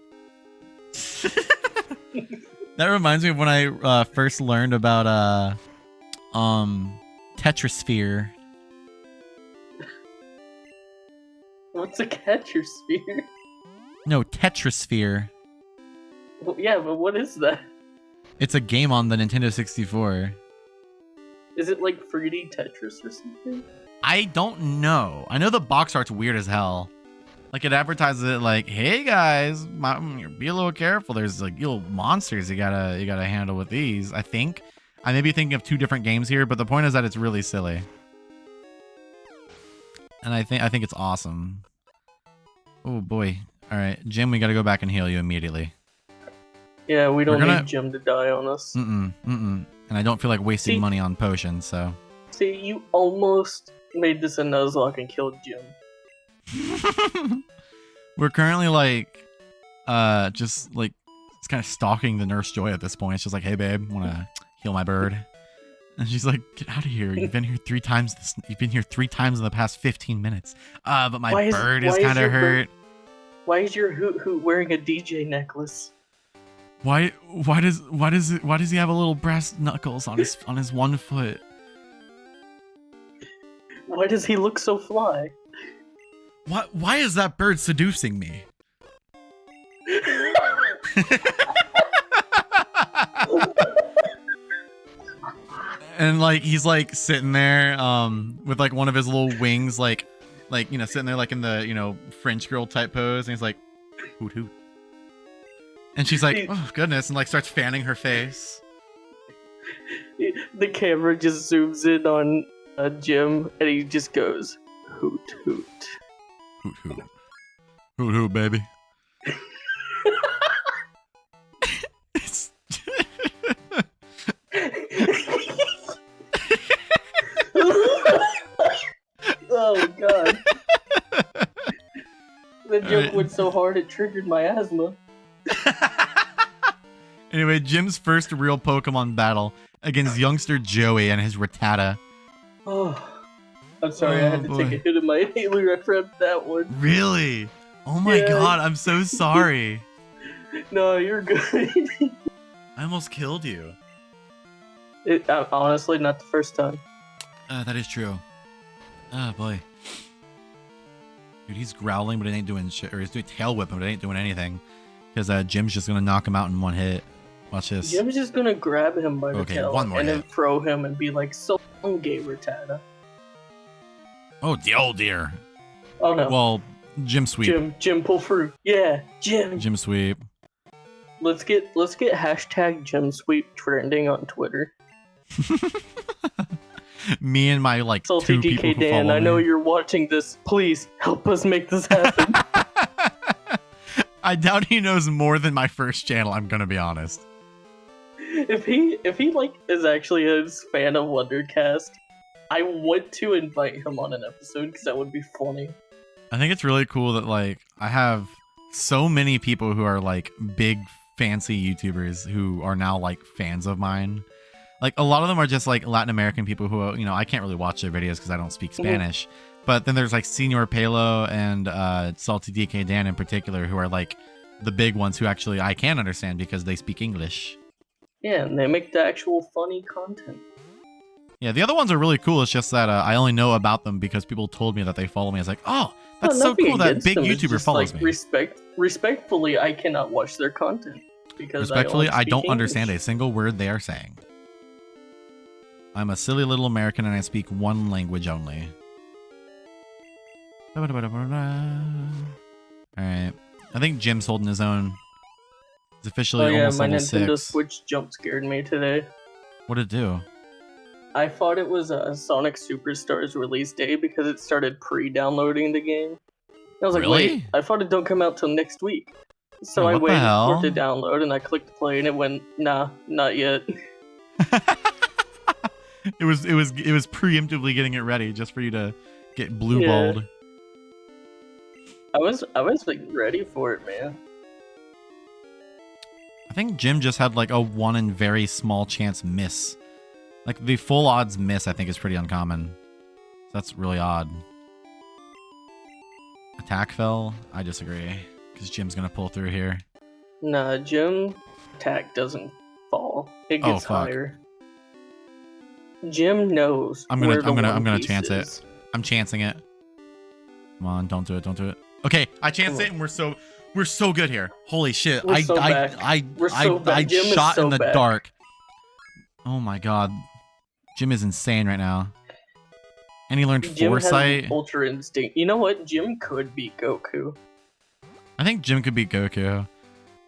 That reminds me of when I first learned about Tetrasphere. What's a catcher sphere? No, Tetrasphere. Well, yeah, but what is that? It's a game on the Nintendo 64. Is it like 3D Tetris or something? I don't know. I know the box art's weird as hell. Like it advertises it like, "Hey guys, be a little careful. There's like little monsters you gotta handle with these." I think I may be thinking of two different games here, but the point is that it's really silly, and I think it's awesome. Oh boy! All right, Jim, we gotta go back and heal you immediately. Yeah, we don't need Jim to die on us. And I don't feel like wasting money on potions, so. See, you almost made this a Nuzlocke and killed Jim. We're currently like, just like, it's kind of stalking the Nurse Joy at this point. It's just like, "Hey babe, wanna heal my bird?" And she's like, "Get out of here! You've been here 3 times. You've been here 3 times in the past 15 minutes. But my bird is kind of hurt." Why is your hoot hoot wearing a DJ necklace? Why does he have a little brass knuckles on his one foot? Why does he look so fly? Why is that bird seducing me? And like he's like sitting there with like one of his little wings like you know sitting there like in the, you know, French girl type pose, and he's like, "Hoot hoot." And she's like, "Oh goodness," and like starts fanning her face. The camera just zooms in on Jim, and he just goes, "Hoot hoot, hoot hoot, hoot hoot, baby." It's oh god. The joke went so hard it triggered my asthma. Anyway, Jim's first real Pokemon battle against youngster Joey and his Rattata. Oh, I'm sorry, I had to take a hit of my inhaler after that one. Really? Oh my god, I'm so sorry. No, you're good. I almost killed you. Honestly, not the first time. That is true. Oh boy. Dude, he's growling, but it ain't doing shit. Or he's doing tail whipping, but it ain't doing anything. Because Jim's just gonna knock him out in one hit. Watch this. Jim's just gonna grab him by the tail one more and hit. then throw him and be like, "So long, gay Rattata." Oh dear. Oh no. Well, Jim sweep. Jim pull through. Yeah, Jim. Jim sweep. Let's get hashtag Jim sweep trending on Twitter. Me and my like Salty 2 people DK who Dan, follow I know me. you're watching this. Please help us make this happen. I doubt he knows more than my first channel, I'm gonna be honest. If he like is actually a fan of Wondercast, I want to invite him on an episode because that would be funny. I think it's really cool that like I have so many people who are like big fancy YouTubers who are now like fans of mine. Like a lot of them are just like Latin American people who, you know, I can't really watch their videos because I don't speak Spanish. But then there's like Senor Pelo and Salty DK Dan in particular who are like the big ones who actually I can understand because they speak English. Yeah, and they make the actual funny content. Yeah, the other ones are really cool. It's just that I only know about them because people told me that they follow me. I was like, oh, that's so cool that big YouTuber follows me. Respectfully, I cannot watch their content because I don't understand a single word they are saying. I'm a silly little American and I speak one language only. Alright. I think Jim's holding his own. He's officially almost my level Nintendo 6. Switch jump scared me today. What did it do? I thought it was Sonic Superstars release day because it started pre-downloading the game. I was like, wait, I thought it don't come out till next week. So I waited for it to download and I clicked play and it went, nah, not yet. It was preemptively getting it ready just for you to get blue Yeah. balled. I was like ready for it, man. I think Jim just had like a 1 in very small chance miss. Like the full odds miss, I think, is pretty uncommon. So that's really odd. Attack fell. I disagree because Jim's gonna pull through here. Nah, Jim attack doesn't fall. It gets fuck. higher. Jim knows. I'm where gonna the One Piece chance it. is. I'm chancing it. Come on, don't do it. Don't do it. Okay, I chanced Come it, and we're so good here. Holy shit! We're so back. We're so back. I Jim is shot so in the back. dark. Oh my god, Jim is insane right now. And he learned Jim foresight. has Ultra Instinct. You know what? Jim could beat Goku. I think Jim could beat Goku.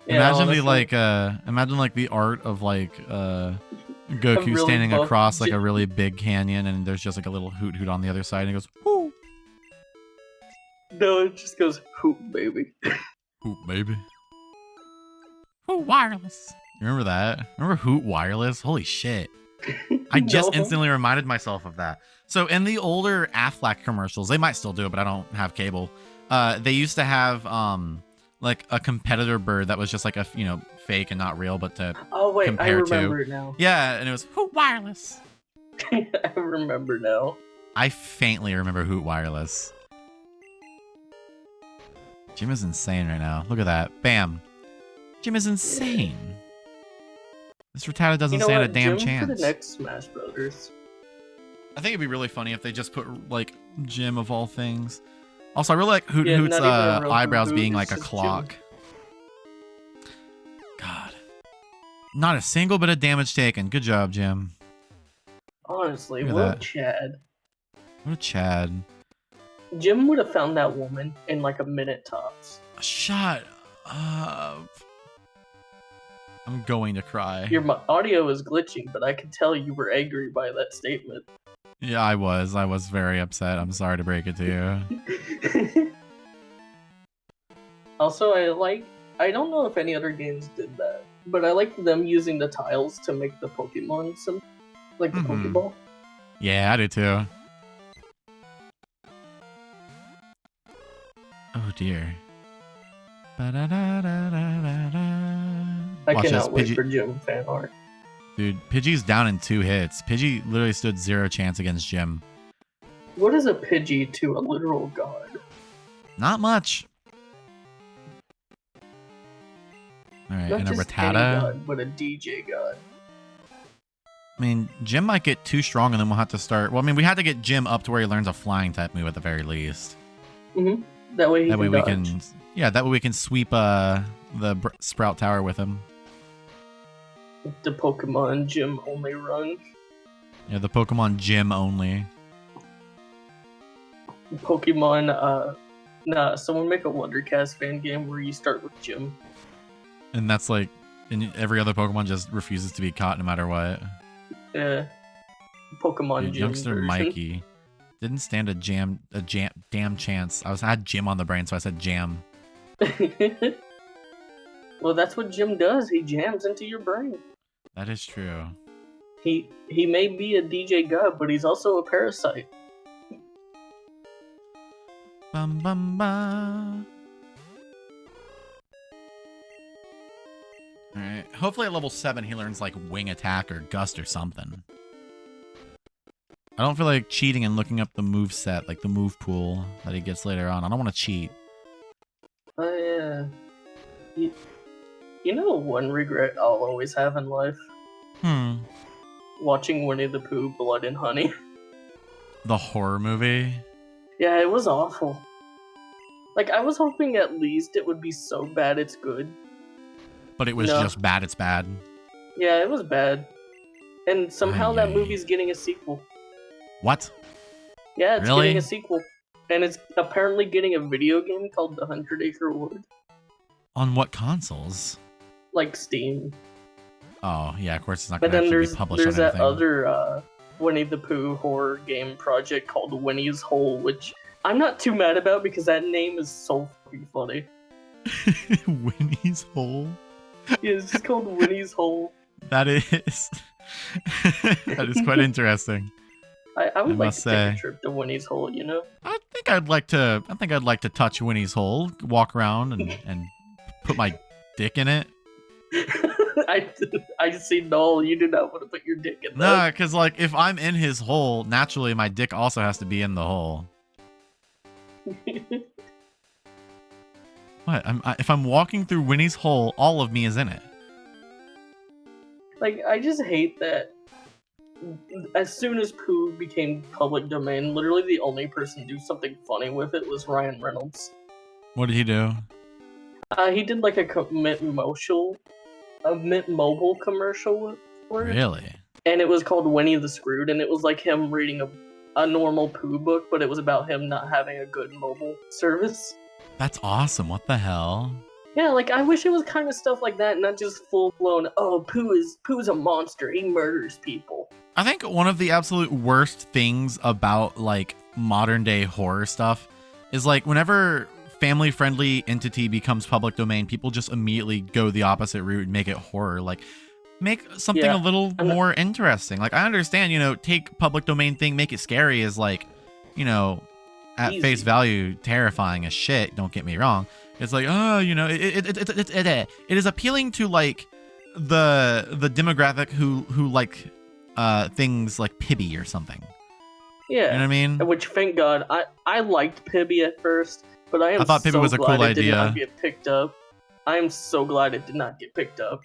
Yeah, Imagine honestly. imagine like the art of like Goku really standing buff across like a Jim. really big canyon, and there's just like a little hoot hoot on the other side, and he goes whoo No, it just goes hoop, baby. hoot baby. Hoot wireless. You remember that? Remember Hoot wireless? Holy shit! I just No. instantly reminded myself of that. So in the older Aflac commercials, they might still do it, but I don't have cable. They used to have like a competitor bird that was just like a fake and not real, but to Oh wait, I compare to. remember it now. yeah, and it was Hoot wireless. I remember now. I faintly remember Hoot wireless. Jim is insane right now. Look at that. Bam. Jim is insane. This Rattata doesn't You know stand what? a damn Jim chance. for the next Smash Brothers. I think it'd be really funny if they just put like Jim of all things. Also, I really like Hoot Yeah, Hoot's not even a real eyebrows Hoot, being it's like a just clock. God. Not a single bit of damage taken. Good job, Jim. Honestly, Look at what a that. Chad. What a Chad. Jim would have found that woman in like a minute tops. Shut up. I'm going to cry. Your audio is glitching, but I could tell you were angry by that statement. Yeah, I was. I was very upset. I'm sorry to break it to you. Also, I don't know if any other games did that, but I like them using the tiles to make the Pokemon like the Mhm. Pokeball. Yeah, I do too. Oh dear. I Watch this, cannot wait Pidgey. for Jim fan art. Dude, Pidgey's down in 2 hits. Pidgey literally stood 0 chance against Jim. What is a Pidgey to a literal god? Not much. Alright, Not and a just any Rattata. god, but a DJ god. I mean, Jim might get too strong and then we'll have to start. Well, I mean, we had to get Jim up to where he learns a flying type move at the very least. That way he That way can we dodge. can. Yeah, that way we can sweep the Sprout Tower with him. The Pokemon Gym only run. Yeah, the Pokemon Gym only. Pokemon, someone make a Wondercast fan game where you start with Gym. And that's like, and every other Pokemon just refuses to be caught no matter what. Pokemon Dude, Gym youngster version. Mikey didn't stand a damn chance. I had Jim on the brain, so I said jam. Well, that's what Jim does. He jams into your brain. That is true. He may be a DJ god, but he's also a parasite. Bum bum ba. Alright. Hopefully at level 7 he learns like Wing Attack or Gust or something. I don't feel like cheating and looking up the move set, like the move pool that he gets later on. I don't want to cheat. Yeah. You know one regret I'll always have in life? Watching Winnie the Pooh, Blood and Honey. The horror movie? Yeah, it was awful. Like, I was hoping at least it would be so bad it's good. But it was No. just bad, it's bad. Yeah, it was bad. And somehow that Ay-yi. movie's getting a sequel. What? Yeah, it's Really? getting a sequel. And it's apparently getting a video game called The 100 Acre Wood. On what consoles? Like Steam. Oh, yeah, of course it's not But going to then actually there's be published there's on that anything. other Winnie the Pooh horror game project called Winnie's Hole, which I'm not too mad about because that name is so fucking funny. Winnie's Hole? Yeah, it's just called Winnie's Hole. That is. That is quite interesting. I would like must to take say. a trip to Winnie's Hole, you know? I think I'd like to touch Winnie's hole, walk around and put my dick in it. I see no, you do not want to put your dick in No, that. because like if I'm in his hole, naturally my dick also has to be in the hole. What? If I'm walking through Winnie's hole, all of me is in it. Like, I just hate that as soon as Pooh became public domain, literally the only person to do something funny with it was Ryan Reynolds. What did he do? He did like a Mint Mobile commercial for it. Really? And it was called Winnie the Screwed, and it was like him reading a normal Pooh book, but it was about him not having a good mobile service. That's awesome. What the hell? Yeah, like I wish it was kind of stuff like that, not just full blown. Oh, Pooh's a monster. He murders people. I think one of the absolute worst things about like modern day horror stuff is like whenever family friendly entity becomes public domain, people just immediately go the opposite route and make it horror. Like make something Yeah, a little more interesting. Like I understand, take public domain thing, make it scary is like, at Easy. face value, terrifying as shit. Don't get me wrong. It's like, it is appealing to like the demographic who like things like Pibby or something. Yeah. You know what I mean? Which, thank God, I liked Pibby at first, but I thought Pibby was a glad cool it did not idea. get picked up. I am so glad it did not get picked up.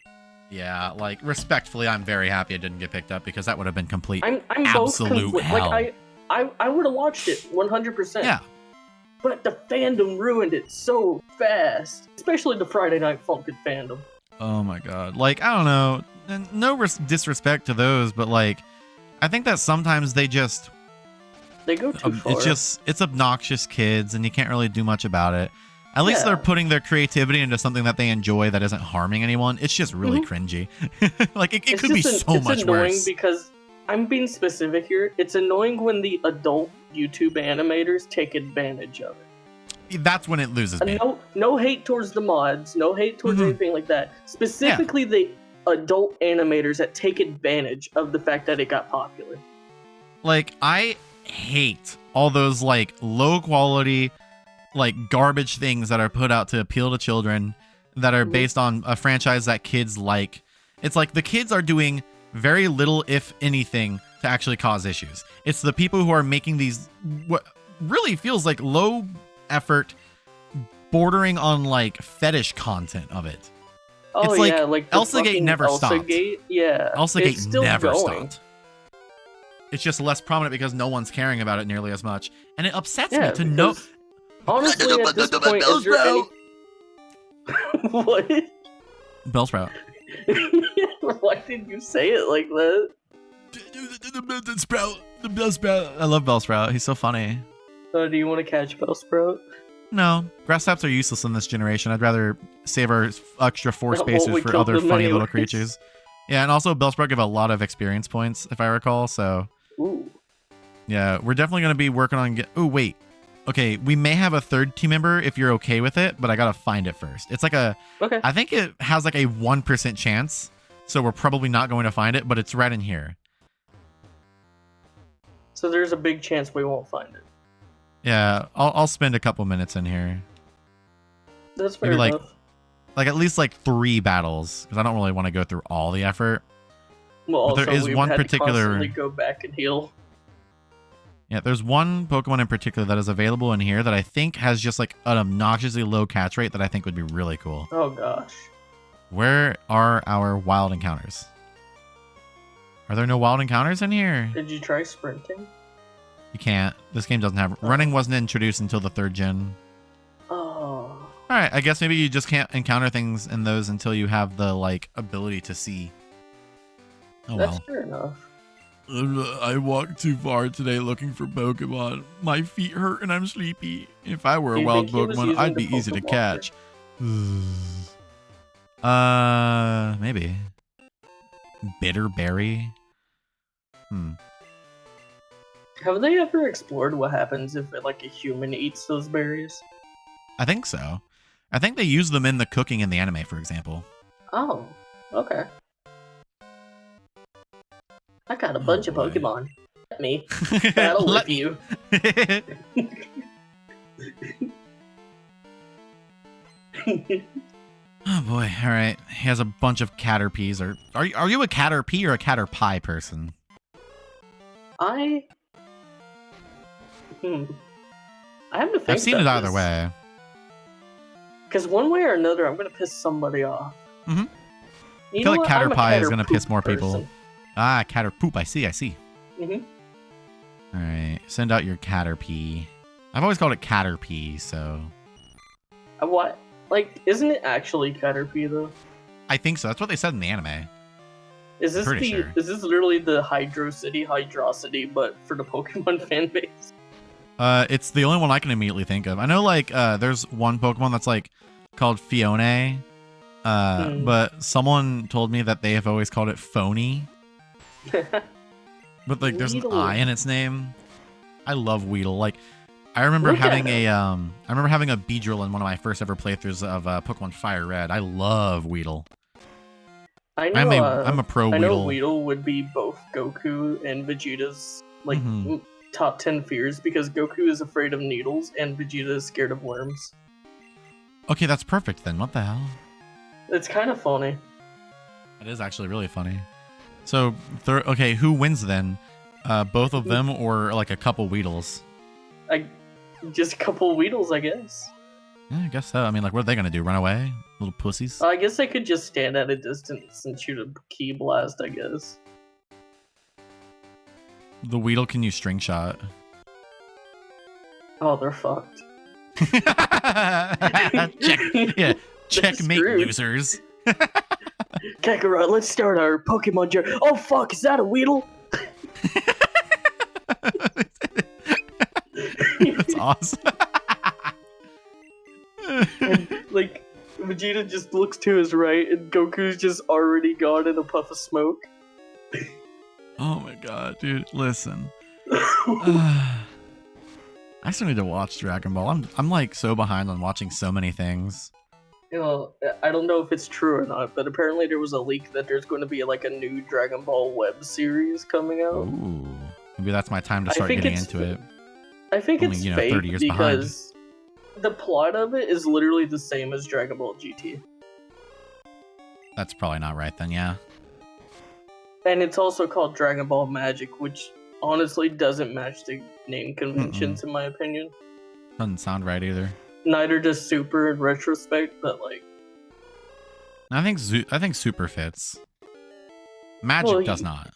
Yeah, like respectfully, I'm very happy it didn't get picked up because that would have been complete. I'm Absolute both hell. like I would have watched it 100%. Yeah. But the fandom ruined it so fast, especially the Friday Night Funkin' fandom. Oh my god. Like, I don't know. And no disrespect to those, but like, I think that sometimes they just, They go too far. it's obnoxious kids and you can't really do much about it. At least Yeah. they're putting their creativity into something that they enjoy that isn't harming anyone. It's just really cringy. Like, it It's could be just so it's much annoying worse. because I'm being specific here. It's annoying when the adult YouTube animators take advantage of it. That's when it loses me. No hate towards the mods, no hate towards Mhm. anything like that. Specifically, the adult animators that take advantage of the fact that it got popular. Like, I hate all those like low quality, like garbage things that are put out to appeal to children that are Mhm. based on a franchise that kids like. It's like the kids are doing very little, if anything, to actually cause issues. It's the people who are making these what really feels like low effort, bordering on like fetish content of it. Oh It's like yeah, like the Elsa Gate fucking never Elsa stopped. Gate, yeah. Elsa it's Gate still never going. stopped. It's just less prominent because no one's caring about it nearly as much. And it upsets Yeah, me to know. because honestly, at this point, is there any... What? Bellsprout. Why did you say it like that? The Bellsprout. I love Bellsprout. He's so funny. Do you want to catch Bellsprout? No, grass taps are useless in this generation. I'd rather save our extra force Well, spacers we for killed other them funny little anyways. creatures. Yeah, and also Bellsprout give a lot of experience points, if I recall. So Ooh. yeah, we're definitely gonna be working on Oh wait, okay, we may have a third team member if you're okay with it, but I gotta find it first. It's like Okay. I think it has like a 1% chance, so we're probably not going to find it, but it's right in here. So there's a big chance we won't find it. Yeah, I'll spend a couple minutes in here. That's fair Maybe, like, enough. Like at least like 3 battles, because I don't really want to go through all the effort. Well, but there also, is we've one had particular- to constantly go back and heal. Yeah, there's one Pokemon in particular that is available in here that I think has just like an obnoxiously low catch rate that I think would be really cool. Oh gosh. Where are our wild encounters? Are there no wild encounters in here? Did you try sprinting? You can't. This game doesn't have... Running wasn't introduced until the 3rd gen. Oh. Alright, I guess maybe you just can't encounter things in those until you have the, like, ability to see. Oh That's well. fair enough. I walked too far today looking for Pokemon. My feet hurt and I'm sleepy. If I were Do a you wild think he was Pokemon, using I'd the be easy to Pokewalker? catch. Maybe. Bitter berry? Have they ever explored what happens if like a human eats those berries? I think so. I think they use them in the cooking in the anime, for example. Oh. Okay. I got a bunch of boy. Pokemon. Let me battle Let with you. Oh boy! All right, he has a bunch of Caterpies. Or are you a Caterpie or a Caterpie person? I have to think. I've seen it either way. Because one way or another, I'm gonna piss somebody off. Mm-hmm. You I feel know like what? I'm a Caterpie is gonna Caterpoop piss more people. person. Ah, Caterpoop. I see. Mm-hmm. All right, send out your Caterpie. I've always called it Caterpie, so What? Like, isn't it actually Caterpie though? I think so. That's what they said in the anime. Is this Pretty sure. Is this literally the Hydrocity, but for the Pokemon fan base? It's the only one I can immediately think of. I know, like, there's one Pokemon that's like called Fione, but someone told me that they have always called it Phony. But like, there's an Weedle. I in its name. I love Weedle. Like, I remember Look at having him. I remember having a Beedrill in one of my first ever playthroughs of Pokemon Fire Red. I love Weedle. I know. I'm a pro I know Weedle. Weedle would be both Goku and Vegeta's like Mhm. top 10 fears because Goku is afraid of needles and Vegeta is scared of worms. Okay, that's perfect then. What the hell? It's kind of funny. It is actually really funny. So, okay, who wins then? Both of them or like a couple Weedles? Just a couple Weedles, I guess. Yeah, I guess so. I mean, like, what are they gonna do? Run away? Little pussies? I guess I could just stand at a distance and shoot a key blast, I guess. The Weedle can use string shot. Oh, they're fucked. Checkmate, screwed. losers. Kakarot, let's start our Pokemon journey. Oh fuck, is that a Weedle? That's awesome. And, like, Vegeta just looks to his right and Goku's just already gone in a puff of smoke. Oh my god, dude! Listen, I still need to watch Dragon Ball. I'm like so behind on watching so many things. You know, I don't know if it's true or not, but apparently there was a leak that there's going to be like a new Dragon Ball web series coming out. Ooh, maybe that's my time to I start think getting it's into it. I think Only, it's you know, fake 30 years behind. because the plot of it is literally the same as Dragon Ball GT. That's probably not right then. Yeah. And it's also called Dragon Ball Magic, which honestly doesn't match the name conventions in my opinion. Doesn't sound right either. Neither does Super in retrospect, but like, I think Super fits. Magic Well, does not.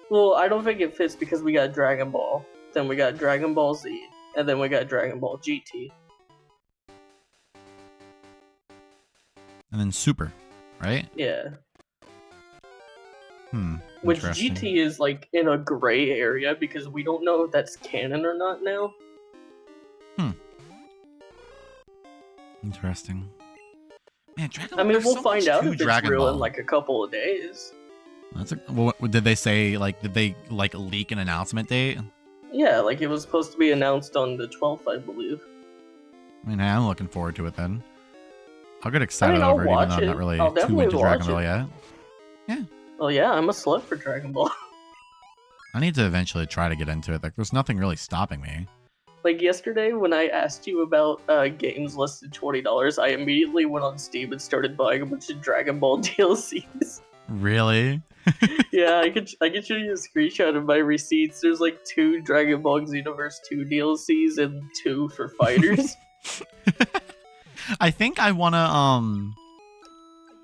well, I don't think it fits because we got Dragon Ball, then we got Dragon Ball Z, and then we got Dragon Ball GT. And then Super, right? Yeah. Which Interesting. GT is like in a gray area because we don't know if that's canon or not now. Interesting. Man, Dragon. I mean, there's we'll so find much out to if it's Dragon real Ball. in like a couple of days. Well, did they say like? Did they like leak an announcement date? Yeah, like it was supposed to be announced on the 12th, I believe. I mean, I'm looking forward to it then. I'll get excited I'll over it, even watch though I'm it. not really I'll too definitely into Dragon watch Ball it. yet. Well, yeah, I'm a slut for Dragon Ball. I need to eventually try to get into it. Like, there's nothing really stopping me. Like yesterday, when I asked you about games less than $20, I immediately went on Steam and started buying a bunch of Dragon Ball DLCs. Really? Yeah, I could show you a screenshot of my receipts. There's like 2 Dragon Ball Xenoverse 2 DLCs and 2 for fighters. I think I wanna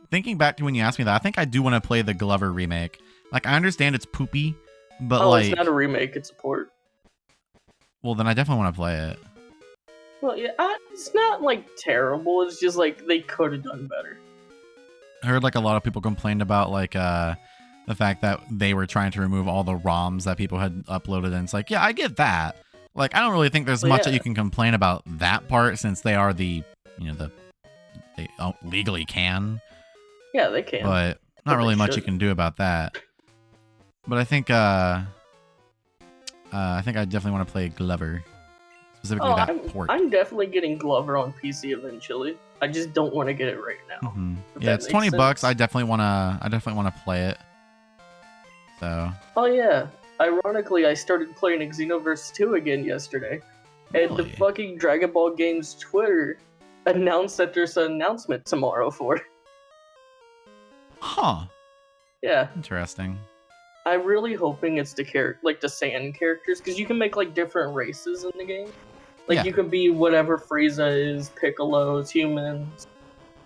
thinking back to when you asked me that, I think I do want to play the Glover remake. Like, I understand it's poopy, but Oh, like, it's not a remake; it's a port. well, then I definitely want to play it. Well, yeah, it's not like terrible. It's just like they could have done better. I heard like a lot of people complained about like the fact that they were trying to remove all the ROMs that people had uploaded, and it's like, yeah, I get that. Like, I don't really think there's Well, much yeah. that you can complain about that part, since they are they legally can, Yeah, they can. but But not they really much you shouldn't. can do about that. But I think I definitely want to play Glover, specifically Oh, that port. I'm definitely getting Glover on PC eventually. I just don't want to get it right now. Mhm. if Yeah, that it's makes $20. sense. I definitely wanna play it. though. Oh yeah. Ironically, I started playing Xenoverse 2 again yesterday. And the Really? fucking Dragon Ball Games Twitter announced that there's an announcement tomorrow for it. Huh. Yeah. Interesting. I'm really hoping it's the the Saiyan characters, because you can make like different races in the game. Like Yeah. you can be whatever Frieza is, Piccolo's, humans,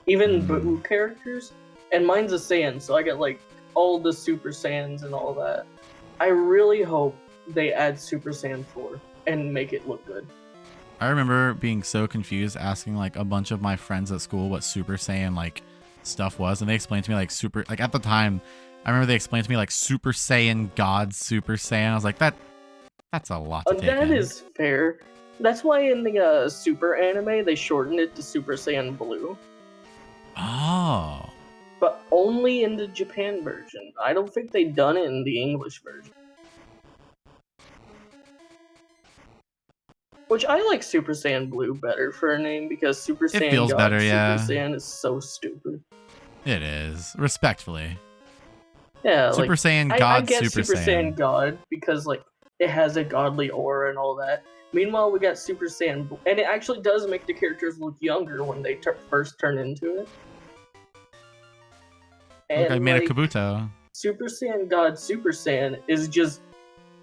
even Buu characters. And mine's a Saiyan, so I get like all the Super Saiyans and all that. I really hope they add Super Saiyan 4 and make it look good. I remember being so confused, asking like a bunch of my friends at school what Super Saiyan like stuff was, and they explained to me like at the time, I remember they explained to me like Super Saiyan God Super Saiyan. I was like, that's a lot to take That in. is fair. That's why in the Super anime they shortened it to Super Saiyan Blue, Oh. but only in the Japan version. I don't think they done it in the English version. Which I like Super Saiyan Blue better for a name, because Super Saiyan feels God better, yeah. Super Saiyan is so stupid. It is. Respectfully. Yeah, Super like Saiyan I God get Super Super Saiyan. Saiyan God because like it has a godly aura and all that. Meanwhile, we got Super Saiyan, and it actually does make the characters look younger when they first turn into it. And Look, I made like, a Kabuto. Super Saiyan God Super Saiyan is just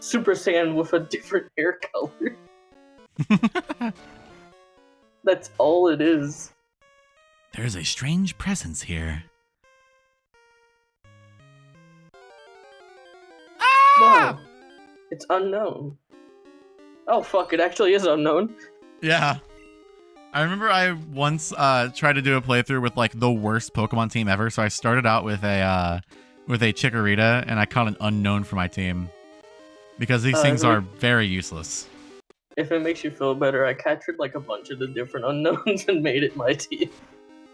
Super Saiyan with a different hair color. That's all it is. There's a strange presence here. Wow. It's unknown. Oh fuck, it actually is unknown. Yeah. I remember I once tried to do a playthrough with like the worst Pokemon team ever. So I started out with a Chikorita, and I caught an unknown for my team because these things are very useless. If it makes you feel better, I captured like a bunch of the different unknowns and made it my team.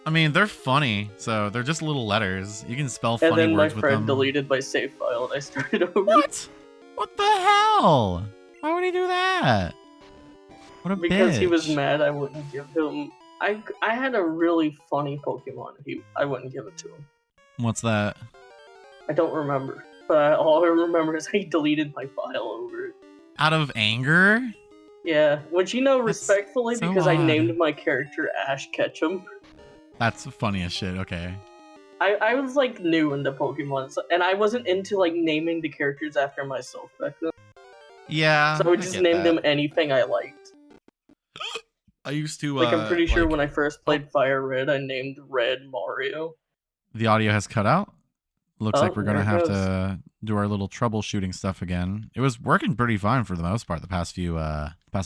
I mean, they're funny, so they're just little letters. You can spell And funny then my words with friend them. deleted my save file and I started over. What? What the hell? Why would he do that? What a Because bitch. he was mad I wouldn't give him. I had a really funny Pokemon. I wouldn't give it to him. What's that? I don't remember, but all I remember is he deleted my file over it. Out of anger? Yeah, which That's respectfully, so because I odd. named my character Ash Ketchum. That's funny as shit. Okay. I was like new into Pokemon, and I wasn't into like naming the characters after myself back then. Yeah. So I would just get name that. them anything I liked. I used to. Like I'm pretty sure like- when I first played Fire Red, I named Red Mario. The audio has cut out. Looks Oh, like we're gonna there it have goes. to do our little troubleshooting stuff again. It was working pretty fine for the most part the past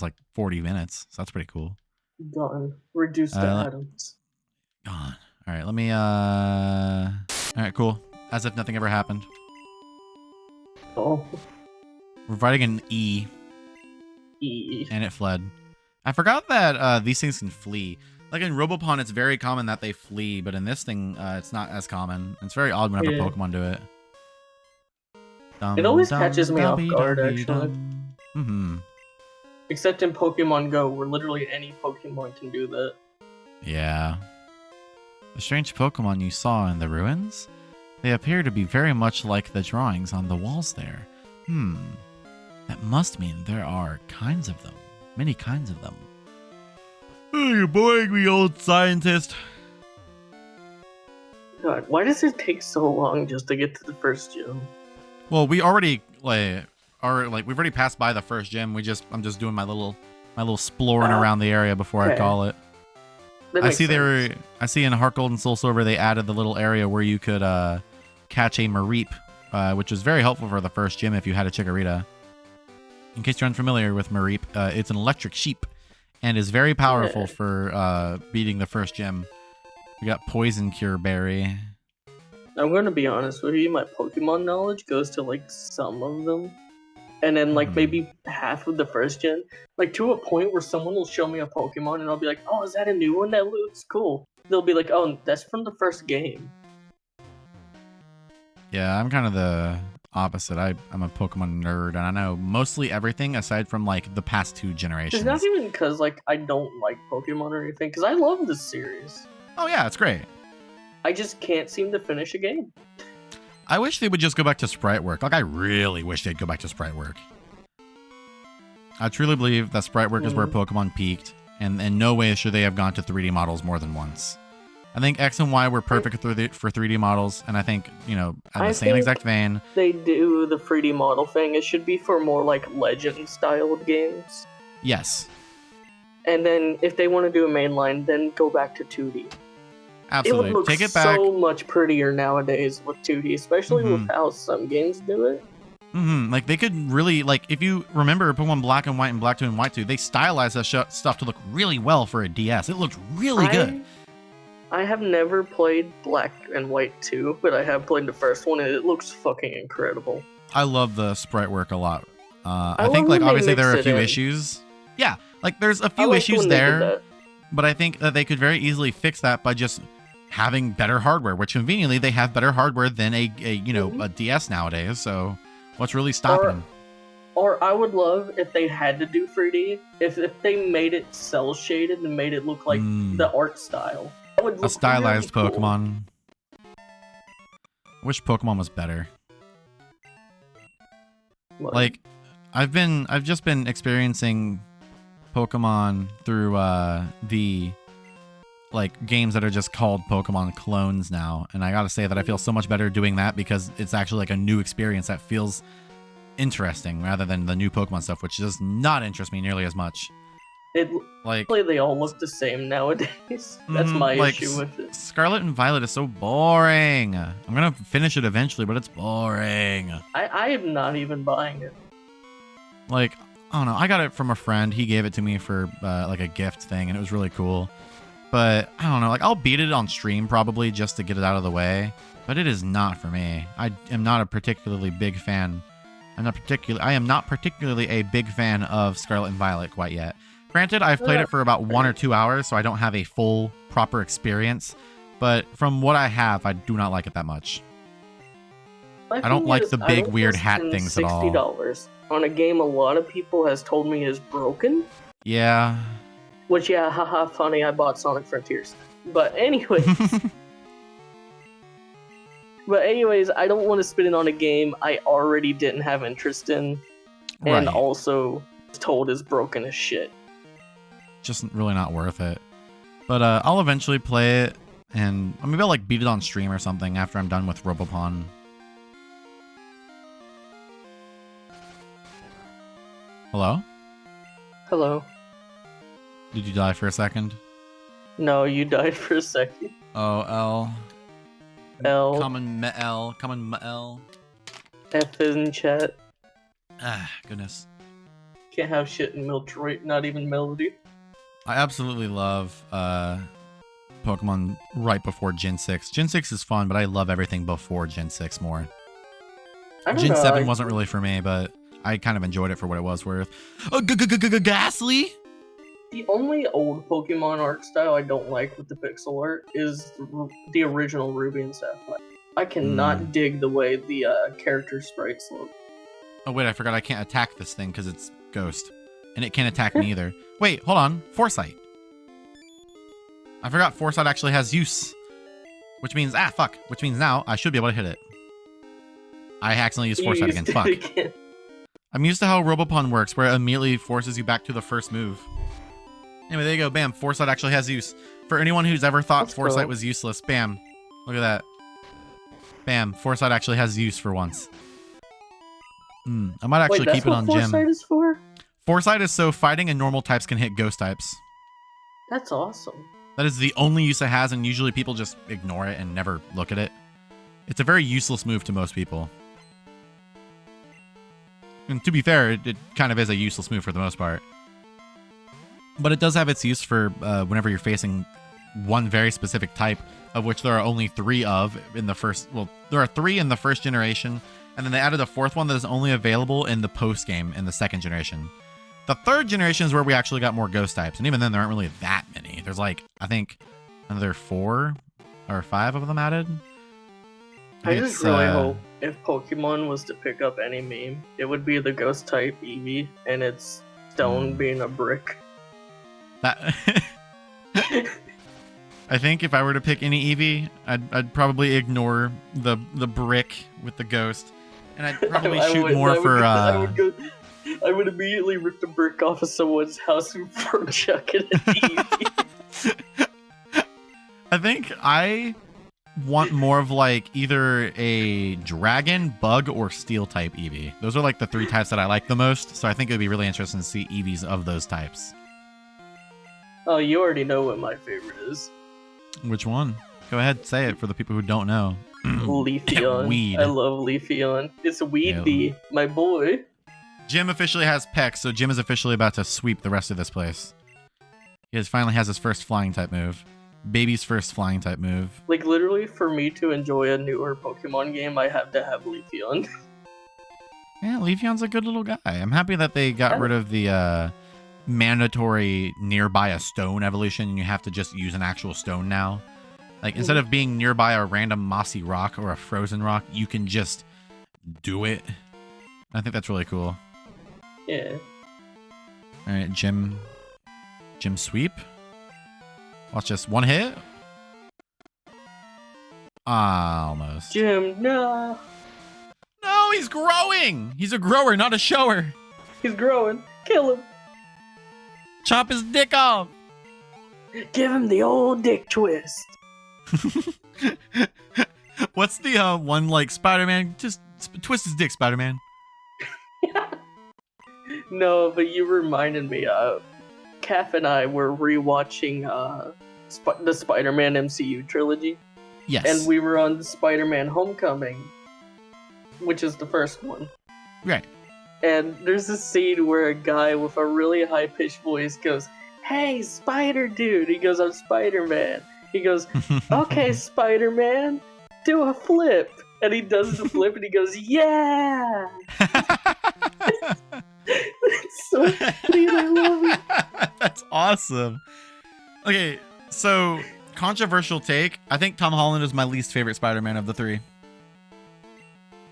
like 40 minutes. So that's pretty cool. Gone. Reduced to atoms. Gone. All right, let me all right, cool. As if nothing ever happened. Oh. We're fighting an E, E. and it fled. I forgot that these things can flee. Like in Robopon, it's very common that they flee, but in this thing, it's not as common. It's very odd whenever Yeah. Pokemon do it. It always catches me off guard, actually. Mm-hmm. Except in Pokemon Go, where literally any Pokemon can do that. Yeah. The strange Pokemon you saw in the ruins? They appear to be very much like the drawings on the walls there. That must mean there are kinds of them. Many kinds of them. Oh, you're boring me, old scientist. God, why does it take so long just to get to the first gym? Well, we already we've already passed by the first gym. I'm just doing my little exploring around the area before I okay. call it. That I makes see sense. I see in Heart Gold and Soul Silver they added the little area where you could catch a Mareep, which was very helpful for the first gym if you had a Chikorita. In case you're unfamiliar with Mareep, it's an electric sheep and is very powerful for beating the first gym. We got Poison Cure Berry. I'm gonna be honest with you, my Pokemon knowledge goes to like some of them. And then like maybe half of the first gen. Like to a point where someone will show me a Pokemon and I'll be like, oh, is that a new one? That looks cool. They'll be like, oh, that's from the first game. Yeah, I'm kind of the opposite. I'm a Pokemon nerd, and I know mostly everything aside from like the past two generations. It's not even because like I don't like Pokemon or anything, because I love this series. Oh yeah, it's great. I just can't seem to finish a game. I wish they would just go back to sprite work. Like, I really wish they'd go back to sprite work. I truly believe that sprite work is where Pokemon peaked, and in no way should they have gone to 3D models more than once. I think X and Y were perfect for 3D models, and I think, you know, in the same exact vein, they do the 3D model thing. It should be for more like Legend-styled games. yes. And then if they want to do a mainline, then go back to 2D. Absolutely. It would look Take it back. so much prettier nowadays with 2D, especially with how some games do it. Like, they could really, like, if you remember Pokemon Black and White and Black 2 and White 2, they stylized that stuff to look really well for a DS. It looked really good. I have never played Black and White 2, but I have played the first one, and it looks fucking incredible. I love the sprite work a lot. I love think, like, when they obviously there are a mix it few in. issues. Yeah, like, there's a I few liked issues when they did there, that. but I think that they could very easily fix that by just having better hardware, which conveniently they have better hardware than a DS nowadays. So what's really stopping them? Or I would love if they had to do 3D, if they made it cell shaded and made it look like the art style. That would look A stylized really cool. Pokemon. I wish Pokemon was better. Like, I've just been experiencing Pokemon through the like games that are just called Pokemon clones now, and I gotta say that I feel so much better doing that because it's actually like a new experience that feels interesting rather than the new Pokemon stuff, which does not interest me nearly as much. Like they all look the same nowadays. That's my issue with it. Scarlet and Violet is so boring. I'm gonna finish it eventually, but it's boring. I am not even buying it. Like, I don't know. I got it from a friend. He gave it to me for like a gift thing, and it was really cool. But I don't know. Like, I'll beat it on stream probably just to get it out of the way. But it is not for me. I am not a particularly big fan. I am not particularly a big fan of Scarlet and Violet quite yet. Granted, I've played it for about 1 or 2 hours, so I don't have a full, proper experience. But from what I have, I do not like it that much. I don't like the big, weird hat things at all. $60 on a game a lot of people has told me is broken. Yeah. Which, yeah, haha, funny, I bought Sonic Frontiers. But anyways... But anyways, I don't want to spend it on a game I already didn't have interest in. And also told is broken as shit. Just really not worth it. But I'll eventually play it, and maybe I'll like beat it on stream or something after I'm done with Robopon. Hello? Hello. Did you die for a second? No, you died for a second. Oh, L. L. Common L. Common L. F is in chat. Ah, goodness. Can't have shit in Miltroid, not even Melody. I absolutely love Pokemon right before Gen 6. Gen 6 is fun, but I love everything before Gen 6 more. Gen 7 wasn't really for me, but I kind of enjoyed it for what it was worth. Ghastly? The only old Pokemon art style I don't like with the pixel art is the original Ruby and Sapphire. I cannot dig the way the character sprites look. Oh wait, I forgot I can't attack this thing because it's Ghost. And it can't attack me either. Wait, hold on. Foresight. I forgot Foresight actually has use. Which means, which means now I should be able to hit it. I accidentally used Foresight again. Fuck. I'm used to how Robopon works, where it immediately forces you back to the first move. Anyway, there you go. Bam. Foresight actually has use. For anyone who's ever thought Foresight was useless, bam. Look at that. Bam. Foresight actually has use for once. I might actually keep it on Gym. Foresight is for? Foresight is so fighting and normal types can hit ghost types. That's awesome. That is the only use it has, and usually people just ignore it and never look at it. It's a very useless move to most people. And to be fair, it kind of is a useless move for the most part. But it does have its use for whenever you're facing one very specific type, of which there are only 3 of in the first... Well, there are 3 in the first generation, and then they added a 4th one that is only available in the post-game in the 2nd generation. The 3rd generation is where we actually got more ghost types, and even then there aren't really that many. There's like, I think, another 4 or 5 of them added. I just really hope if Pokemon was to pick up any meme, it would be the ghost type Eevee, and its stone being a brick. That I think if I were to pick any Eevee, I'd probably ignore the brick with the ghost, and I'd probably shoot more for. I would immediately rip the brick off of someone's house before chucking it at Eevee. I think I want more of like either a dragon, bug, or steel type Eevee. Those are like the 3 types that I like the most. So I think it would be really interesting to see Eevees of those types. Oh, you already know what my favorite is. Which one? Go ahead, say it for the people who don't know. Leafeon. Weed. I love Leafeon. It's Weedbee, my boy. Jim officially has Peck, so Jim is officially about to sweep the rest of this place. He finally has his first flying type move. Baby's first flying type move. Like, literally, for me to enjoy a newer Pokemon game, I have to have Leafeon. Yeah, Leafeon's a good little guy. I'm happy that they got rid of the mandatory nearby a stone evolution, and you have to just use an actual stone now. Like, instead of being nearby a random mossy rock or a frozen rock, you can just do it. I think that's really cool. Yeah. All right, Jim sweep. Watch this. One hit. Almost. Jim, no. No, he's growing. He's a grower, not a shower. He's growing. Kill him. Chop his dick off. Give him the old dick twist. What's the one like Spider-Man? Just twist his dick, Spider-Man. No, but you reminded me. Calf and I were rewatching the Spider-Man MCU trilogy. Yes. And we were on Spider-Man Homecoming, which is the first one. Right. And there's a scene where a guy with a really high-pitched voice goes, "Hey, Spider Dude!" He goes, "I'm Spider-Man." He goes, "Okay, Spider-Man, do a flip." And he does the flip and he goes, "Yeah!" It's so funny, I love it. That's awesome. Okay, so controversial take. I think Tom Holland is my least favorite Spider-Man of the 3.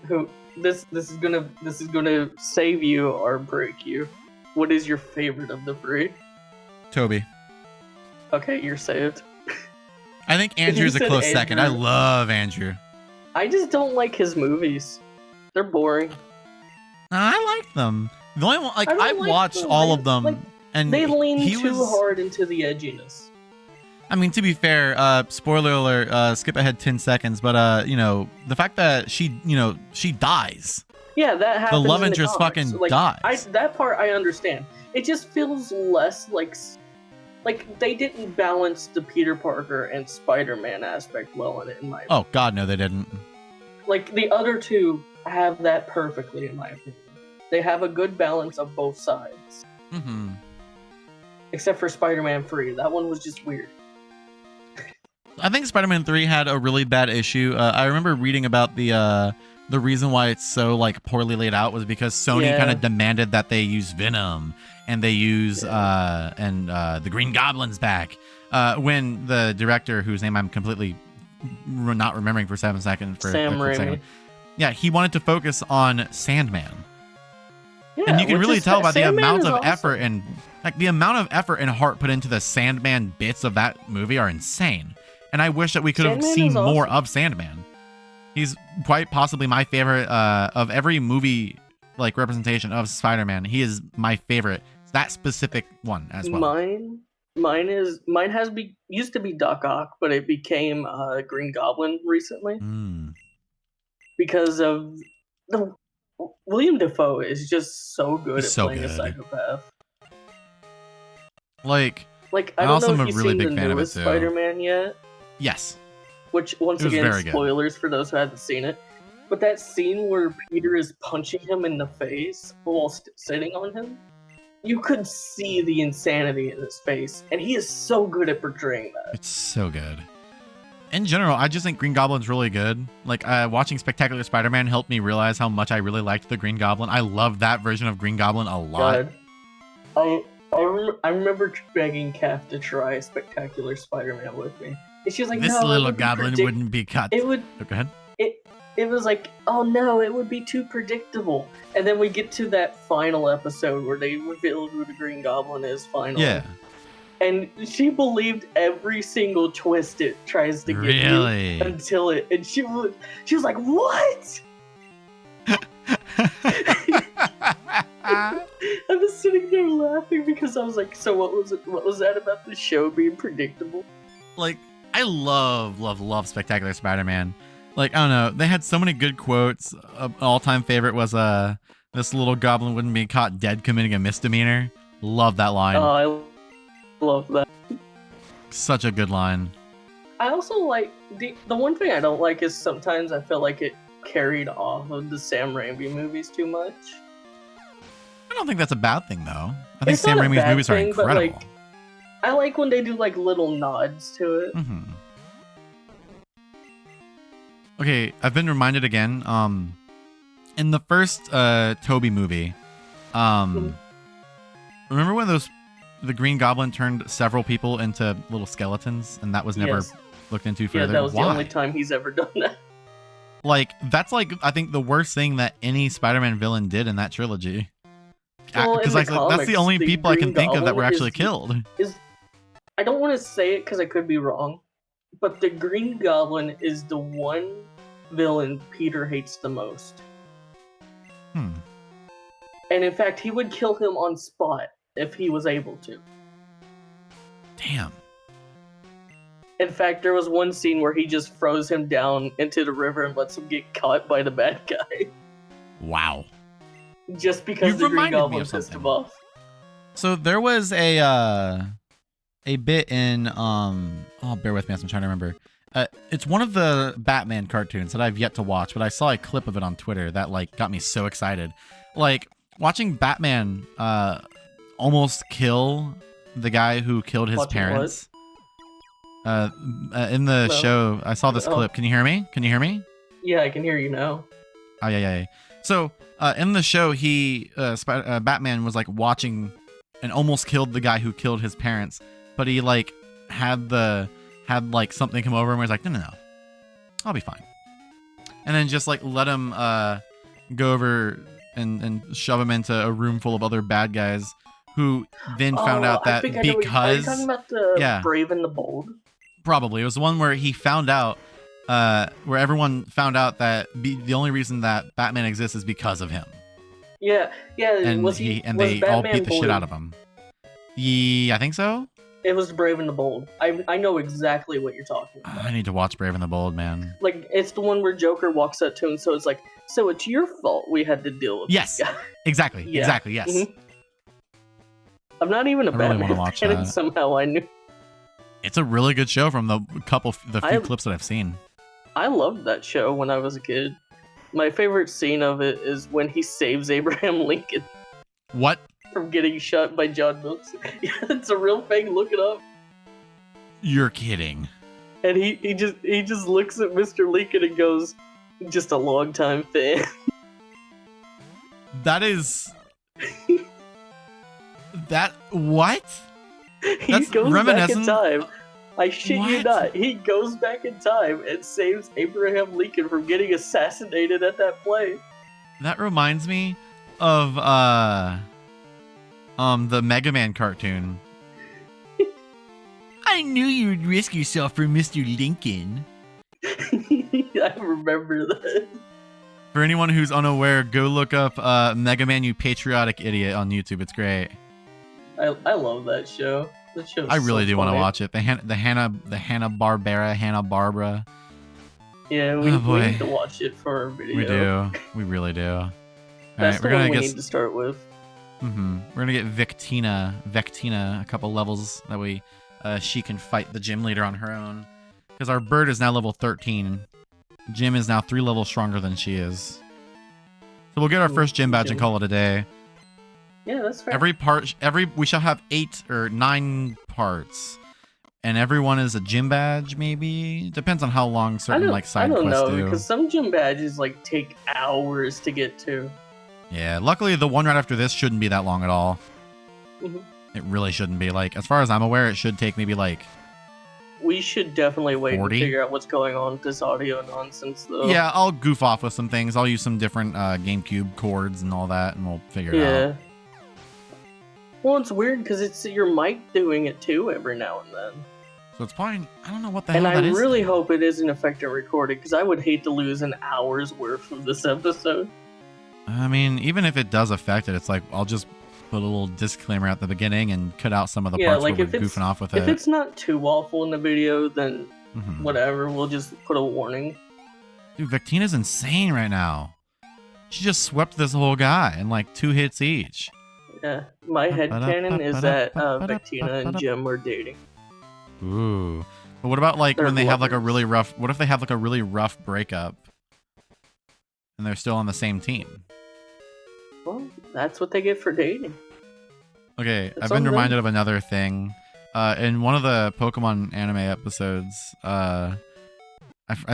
Who? This is gonna save you or break you. What is your favorite of the 3? Toby. Okay, you're saved. I think Andrew's a said close second. I Andrew. love Andrew. I just don't like his movies. They're boring. I like them. The only one, like, I don't I've like watched them. all of them, Like, and They lean he too was, hard into the edginess. I mean, to be fair, spoiler alert, skip ahead 10 seconds, but you know, the fact that she dies. Yeah, that happens. The love in interest comics. fucking dies. That part I understand. It just feels less like they didn't balance the Peter Parker and Spider-Man aspect well in it, in my opinion. Oh God, no, they didn't. Like, the other two have that perfectly, in my opinion. They have a good balance of both sides. Mm-hmm. Except for Spider-Man 3. That one was just weird. I think Spider-Man 3 had a really bad issue. I remember reading about the reason why it's so like poorly laid out was because Sony kind of demanded that they use Venom and they use the Green Goblin's back. When the director, whose name I'm completely not remembering for 7 seconds, Sam Raimi. Yeah, he wanted to focus on Sandman. Yeah, And you can really tell by the Sandman amount is of awesome. effort and like the amount of effort and heart put into the Sandman bits of that movie are insane. And I wish that we could have Sandman seen is more awesome. of Sandman. He's quite possibly my favorite of every movie like representation of Spider-Man. He is my favorite. That specific one as well. Mine used to be Doc Ock, but it became Green Goblin recently because of the William Dafoe is just so good He's at so playing a good. psychopath. Like I I don't also know am if a you've really seen big the fan of it, newest too. Spider-Man yet. yes. Which, once It was again, very good. spoilers for those who haven't seen it. But that scene where Peter is punching him in the face while sitting on him, you could see the insanity in his face, and he is so good at portraying that. It's so good. In general, I just think Green Goblin's really good. Like, watching Spectacular Spider-Man helped me realize how much I really liked the Green Goblin. I love that version of Green Goblin a lot. God. I remember begging Kath to try Spectacular Spider-Man with me. And she was like, This no, little goblin wouldn't be cut. It would. Oh, go ahead. It was like, oh no, it would be too predictable. And then we get to that final episode where they reveal who the Green Goblin is finally. Yeah. And she believed every single twist it tries to give Really? you until it. And she was like, "What?" I was sitting there laughing because I was like, "So what was it? What was that about the show being predictable?" Like, I love Spectacular Spider-Man. Like, I don't know, they had so many good quotes. All-time favorite was this little goblin wouldn't be caught dead committing a misdemeanor. Love that line. Oh, I love that. Such a good line. I also like the one thing I don't like is sometimes I feel like it carried off of the Sam Raimi movies too much. I don't think that's a bad thing, though. I think It's Sam not a Raimi's bad movies are thing, but, incredible. like, I like when they do like little nods to it. Mm-hmm. Okay, I've been reminded again. In the first Toby movie, remember when the Green Goblin turned several people into little skeletons, and that was never Yes. looked into Yeah, further? that was Why? the only time he's ever done that. Like, that's like, I think the worst thing that any Spider-Man villain did in that trilogy. Well, in Because the that's the comics, only the people I can Green think of that Goblin were actually is- killed. I don't want to say it because I could be wrong, but the Green Goblin is the one villain Peter hates the most. Hmm. And in fact, he would kill him on spot if he was able to. Damn. In fact, there was one scene where he just froze him down into the river and lets him get caught by the bad guy. Wow. Just because You've the Green reminded me Goblin of pissed something. him off. So there was a bit in bear with me as I'm trying to remember. It's one of the Batman cartoons that I've yet to watch, but I saw a clip of it on Twitter that like got me so excited. Like watching Batman almost kill the guy who killed his Watching parents. In the Hello? show, I saw this Oh. clip. Can you hear me? Can you hear me? Yeah, I can hear you now. Oh yeah. So in the show, Batman was like watching and almost killed the guy who killed his parents, but he like had like something come over him where he's like, no, I'll be fine, and then just like let him go over and shove him into a room full of other bad guys, who then found out I that think I know are you talking about the Yeah. Brave and the Bold? probably it was the one where he found out. Where everyone found out that the only reason that Batman exists is because of him, Yeah. and was they was all Batman beat the shit Blue? out of him. Yeah, I think so. It was Brave and the Bold. I know exactly what you're talking about. I need to watch Brave and the Bold, man. Like, it's the one where Joker walks up to him, so it's like, so it's your fault we had to deal with Yes, this guy. exactly, Yeah. exactly, yes. Mhm. I'm not even a I really Batman wanna watch fan, and that. somehow I knew. It's a really good show from the few I- clips that I've seen. I loved that show when I was a kid. My favorite scene of it is when he saves Abraham Lincoln What? from getting shot by John Wilkes. Yeah, it's a real thing. Look it up. You're kidding. And he just looks at Mr. Lincoln and goes, "Just a long time fan." That is. That what? He That's goes back in reminiscent- time. I shit you What? not. He goes back in time and saves Abraham Lincoln from getting assassinated at that play. That reminds me of the Mega Man cartoon. I knew you'd risk yourself for Mr. Lincoln. I remember that. For anyone who's unaware, go look up Mega Man, you patriotic idiot on YouTube. It's great. I love that show. That show. I really do want to watch it. The Hanna-Barbera, Hanna-Barbara. Yeah, we, Oh, we boy. need to watch it for our video. We do. We really do. All That's right, the we're one gonna we get need to start with. We're gonna get Vectina a couple levels that way she can fight the gym leader on her own. Because our bird is now level 13. Jim is now 3 levels stronger than she is. So we'll get our first gym badge and call it a day. Yeah, that's fair. We shall have 8 or 9 parts. And every one is a gym badge, maybe? Depends on how long certain like side I don't quests know, do. because some gym badges like take hours to get to. Yeah, luckily the one right after this shouldn't be that long at all. Mhm. It really shouldn't be. Like, as far as I'm aware, it should take maybe like We should definitely wait 40? to figure out what's going on with this audio nonsense, though. Yeah, I'll goof off with some things. I'll use some different GameCube chords and all that, and we'll figure it out. Yeah. Well, it's weird because it's your mic doing it too every now and then. So it's probably, I don't know what the And hell I that is. really hope it isn't affecting recording because I would hate to lose an hour's worth of this episode. I mean, even if it does affect it, it's like, I'll just put a little disclaimer at the beginning and cut out some of the parts where we're goofing off with it. If it's not too awful in the video, then Mhm. whatever, we'll just put a warning. Dude, Vectina's insane right now. She just swept this whole guy in like 2 hits each. Yeah, my headcanon is that Vectina and Jim are dating. Ooh. But what about like They're when they have like a lovers. really rough, what if they have like a really rough breakup and they're still on the same team? Well, that's what they get for dating. Okay, It's I've been on them. reminded of another thing. In one of the Pokemon anime episodes, I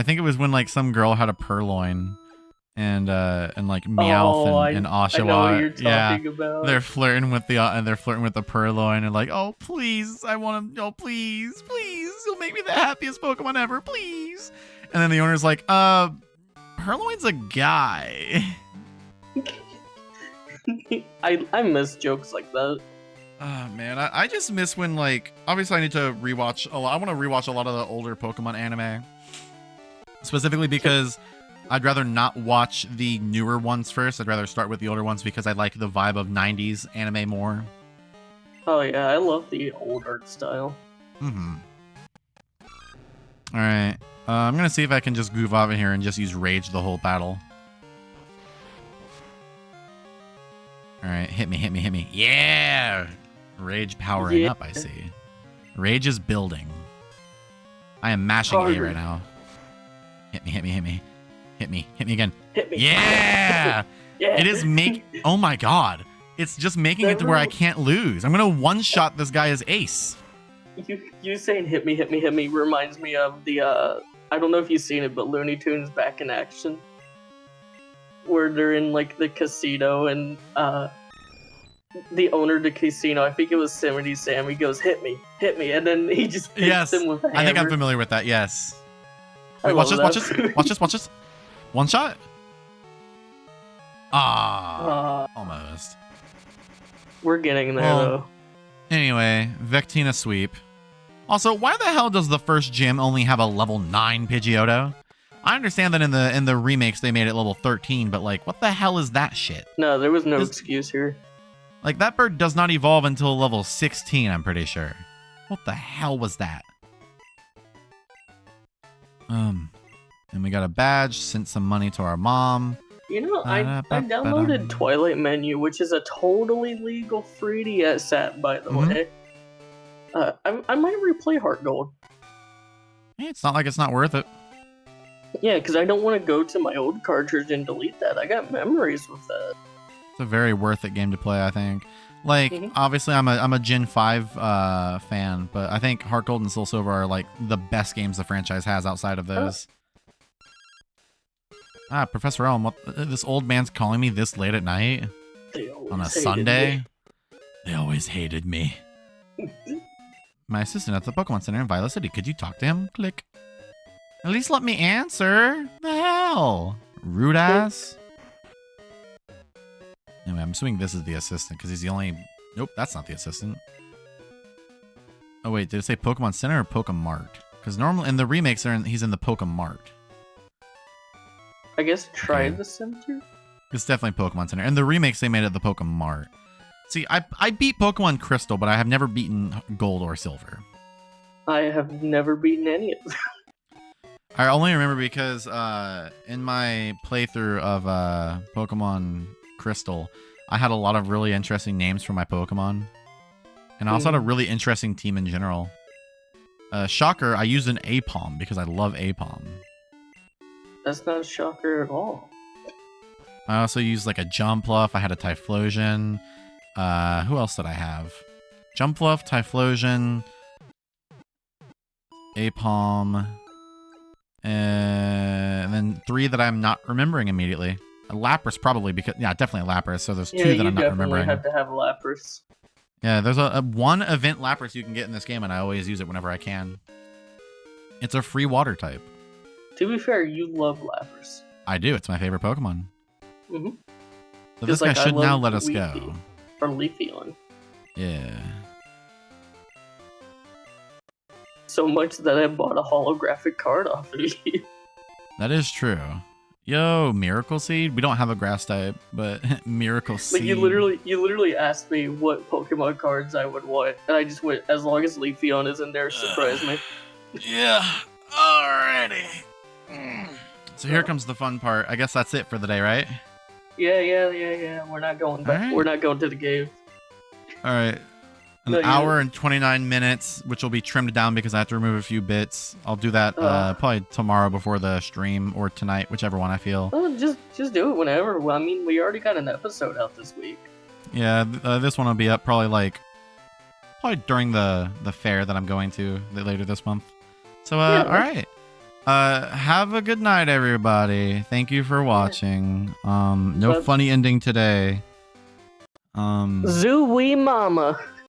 think it was when like some girl had a Purloin and like Meowth and I know what you're Oshawa. Yeah. talking about. They're flirting with the Purloin and like, oh please, I want to, oh please, you'll make me the happiest Pokemon ever, please. And then the owner's like, Purloin's a guy. I miss jokes like that. Oh man, I just miss when like, obviously I need to rewatch a lot. I want to rewatch a lot of the older Pokemon anime, specifically because I'd rather not watch the newer ones first. I'd rather start with the older ones because I like the vibe of 90s anime more. Oh yeah, I love the old art style. Mm-hmm. All right, I'm gonna see if I can just goof off in here and just use Rage the whole battle. All right, hit me. Yeah! Rage powering Yeah. up, I see. Rage is building. I am mashing A Harder. right now. Hit me. Hit me again. Hit me. Yeah! Yeah. It is oh my god. It's just making it to where I can't lose. I'm gonna one-shot this guy as ace. You saying hit me reminds me of the I don't know if you've seen it, but Looney Tunes Back in Action, where they're in like the casino and the owner of the casino, I think it was Simity Sam, he goes hit me, and then he just hits Yes, him with a hammer. I think I'm familiar with that, yes. I Wait, watch love this, that. watch this. One shot? Ah, almost. We're getting there Well, though. Anyway, Vectina sweep. Also, why the hell does the first gym only have a level 9 Pidgeotto? I understand that in the remakes they made it level 13, but like, what the hell is that shit? No, there was no This- excuse here. Like, that bird does not evolve until level 16, I'm pretty sure. What the hell was that? And we got a badge, sent some money to our mom. You know, I downloaded Twilight Menu, which is a totally legal 3DS app, by the Mhm. way. I might replay Heart Gold. Hey, it's not like it's not worth it. Yeah, because I don't want to go to my old cartridge and delete that. I got memories with that. It's a very worth it game to play, I think. Like, Mhm. obviously, I'm a Gen 5 fan, but I think Heart Gold and Soul Silver are like the best games the franchise has outside of those. Ah, Professor Elm, what, this old man's calling me this late at night They always on a hated Sunday? They always hated me. My assistant at the Pokemon Center in Violet City. Could you talk to him? Click. At least let me answer. The hell? Rude ass. Anyway, I'm assuming this is the assistant because he's the only... Nope, that's not the assistant. Oh, wait. Did it say Pokemon Center or Pokemart? Because normally in the remakes, he's in the Pokemart. I guess try Okay. the center? It's definitely Pokemon Center. In the remakes, they made it the Pokemart. See, I beat Pokemon Crystal, but I have never beaten Gold or Silver. I have never beaten any of them. I only remember because in my playthrough of Pokemon Crystal, I had a lot of really interesting names for my Pokemon. And I also had a really interesting team in general. Shocker, I used an Apom because I love Apom. That's not a shocker at all. I also used like a Jumpluff. I had a Typhlosion. Who else did I have? Jumpluff, Typhlosion, Apom, and then 3 that I'm not remembering immediately. A Lapras probably because definitely a Lapras. So there's 2 that I'm not definitely remembering. had to have Lapras. Yeah, there's a one event Lapras you can get in this game, and I always use it whenever I can. It's a free water type. To be fair, you love Lapras. I do. It's my favorite Pokemon. Mm-hmm. So this guy Just like I should now love let us Leafy. go. Or Leafeon. Yeah. So much that I bought a holographic card off of you. That is true. Yo, Miracle Seed. We don't have a grass type, but Miracle Seed. Like you literally asked me what Pokemon cards I would want, and I just went, as long as Leafeon is in there, surprise me. Yeah, alrighty. Mm. So here comes the fun part. I guess that's it for the day, right? Yeah. We're not going back. Alright. We're not going to the cave. All right. An No, you- hour and 29 minutes, which will be trimmed down because I have to remove a few bits. I'll do that probably tomorrow before the stream or tonight, whichever one I feel. Oh, just do it whenever. Well, I mean, we already got an episode out this week. Yeah, this one will be up probably during the fair that I'm going to later this month. So, Yeah. all right. Have a good night, everybody. Thank you for watching. No But- funny ending today. Zoo wee mama.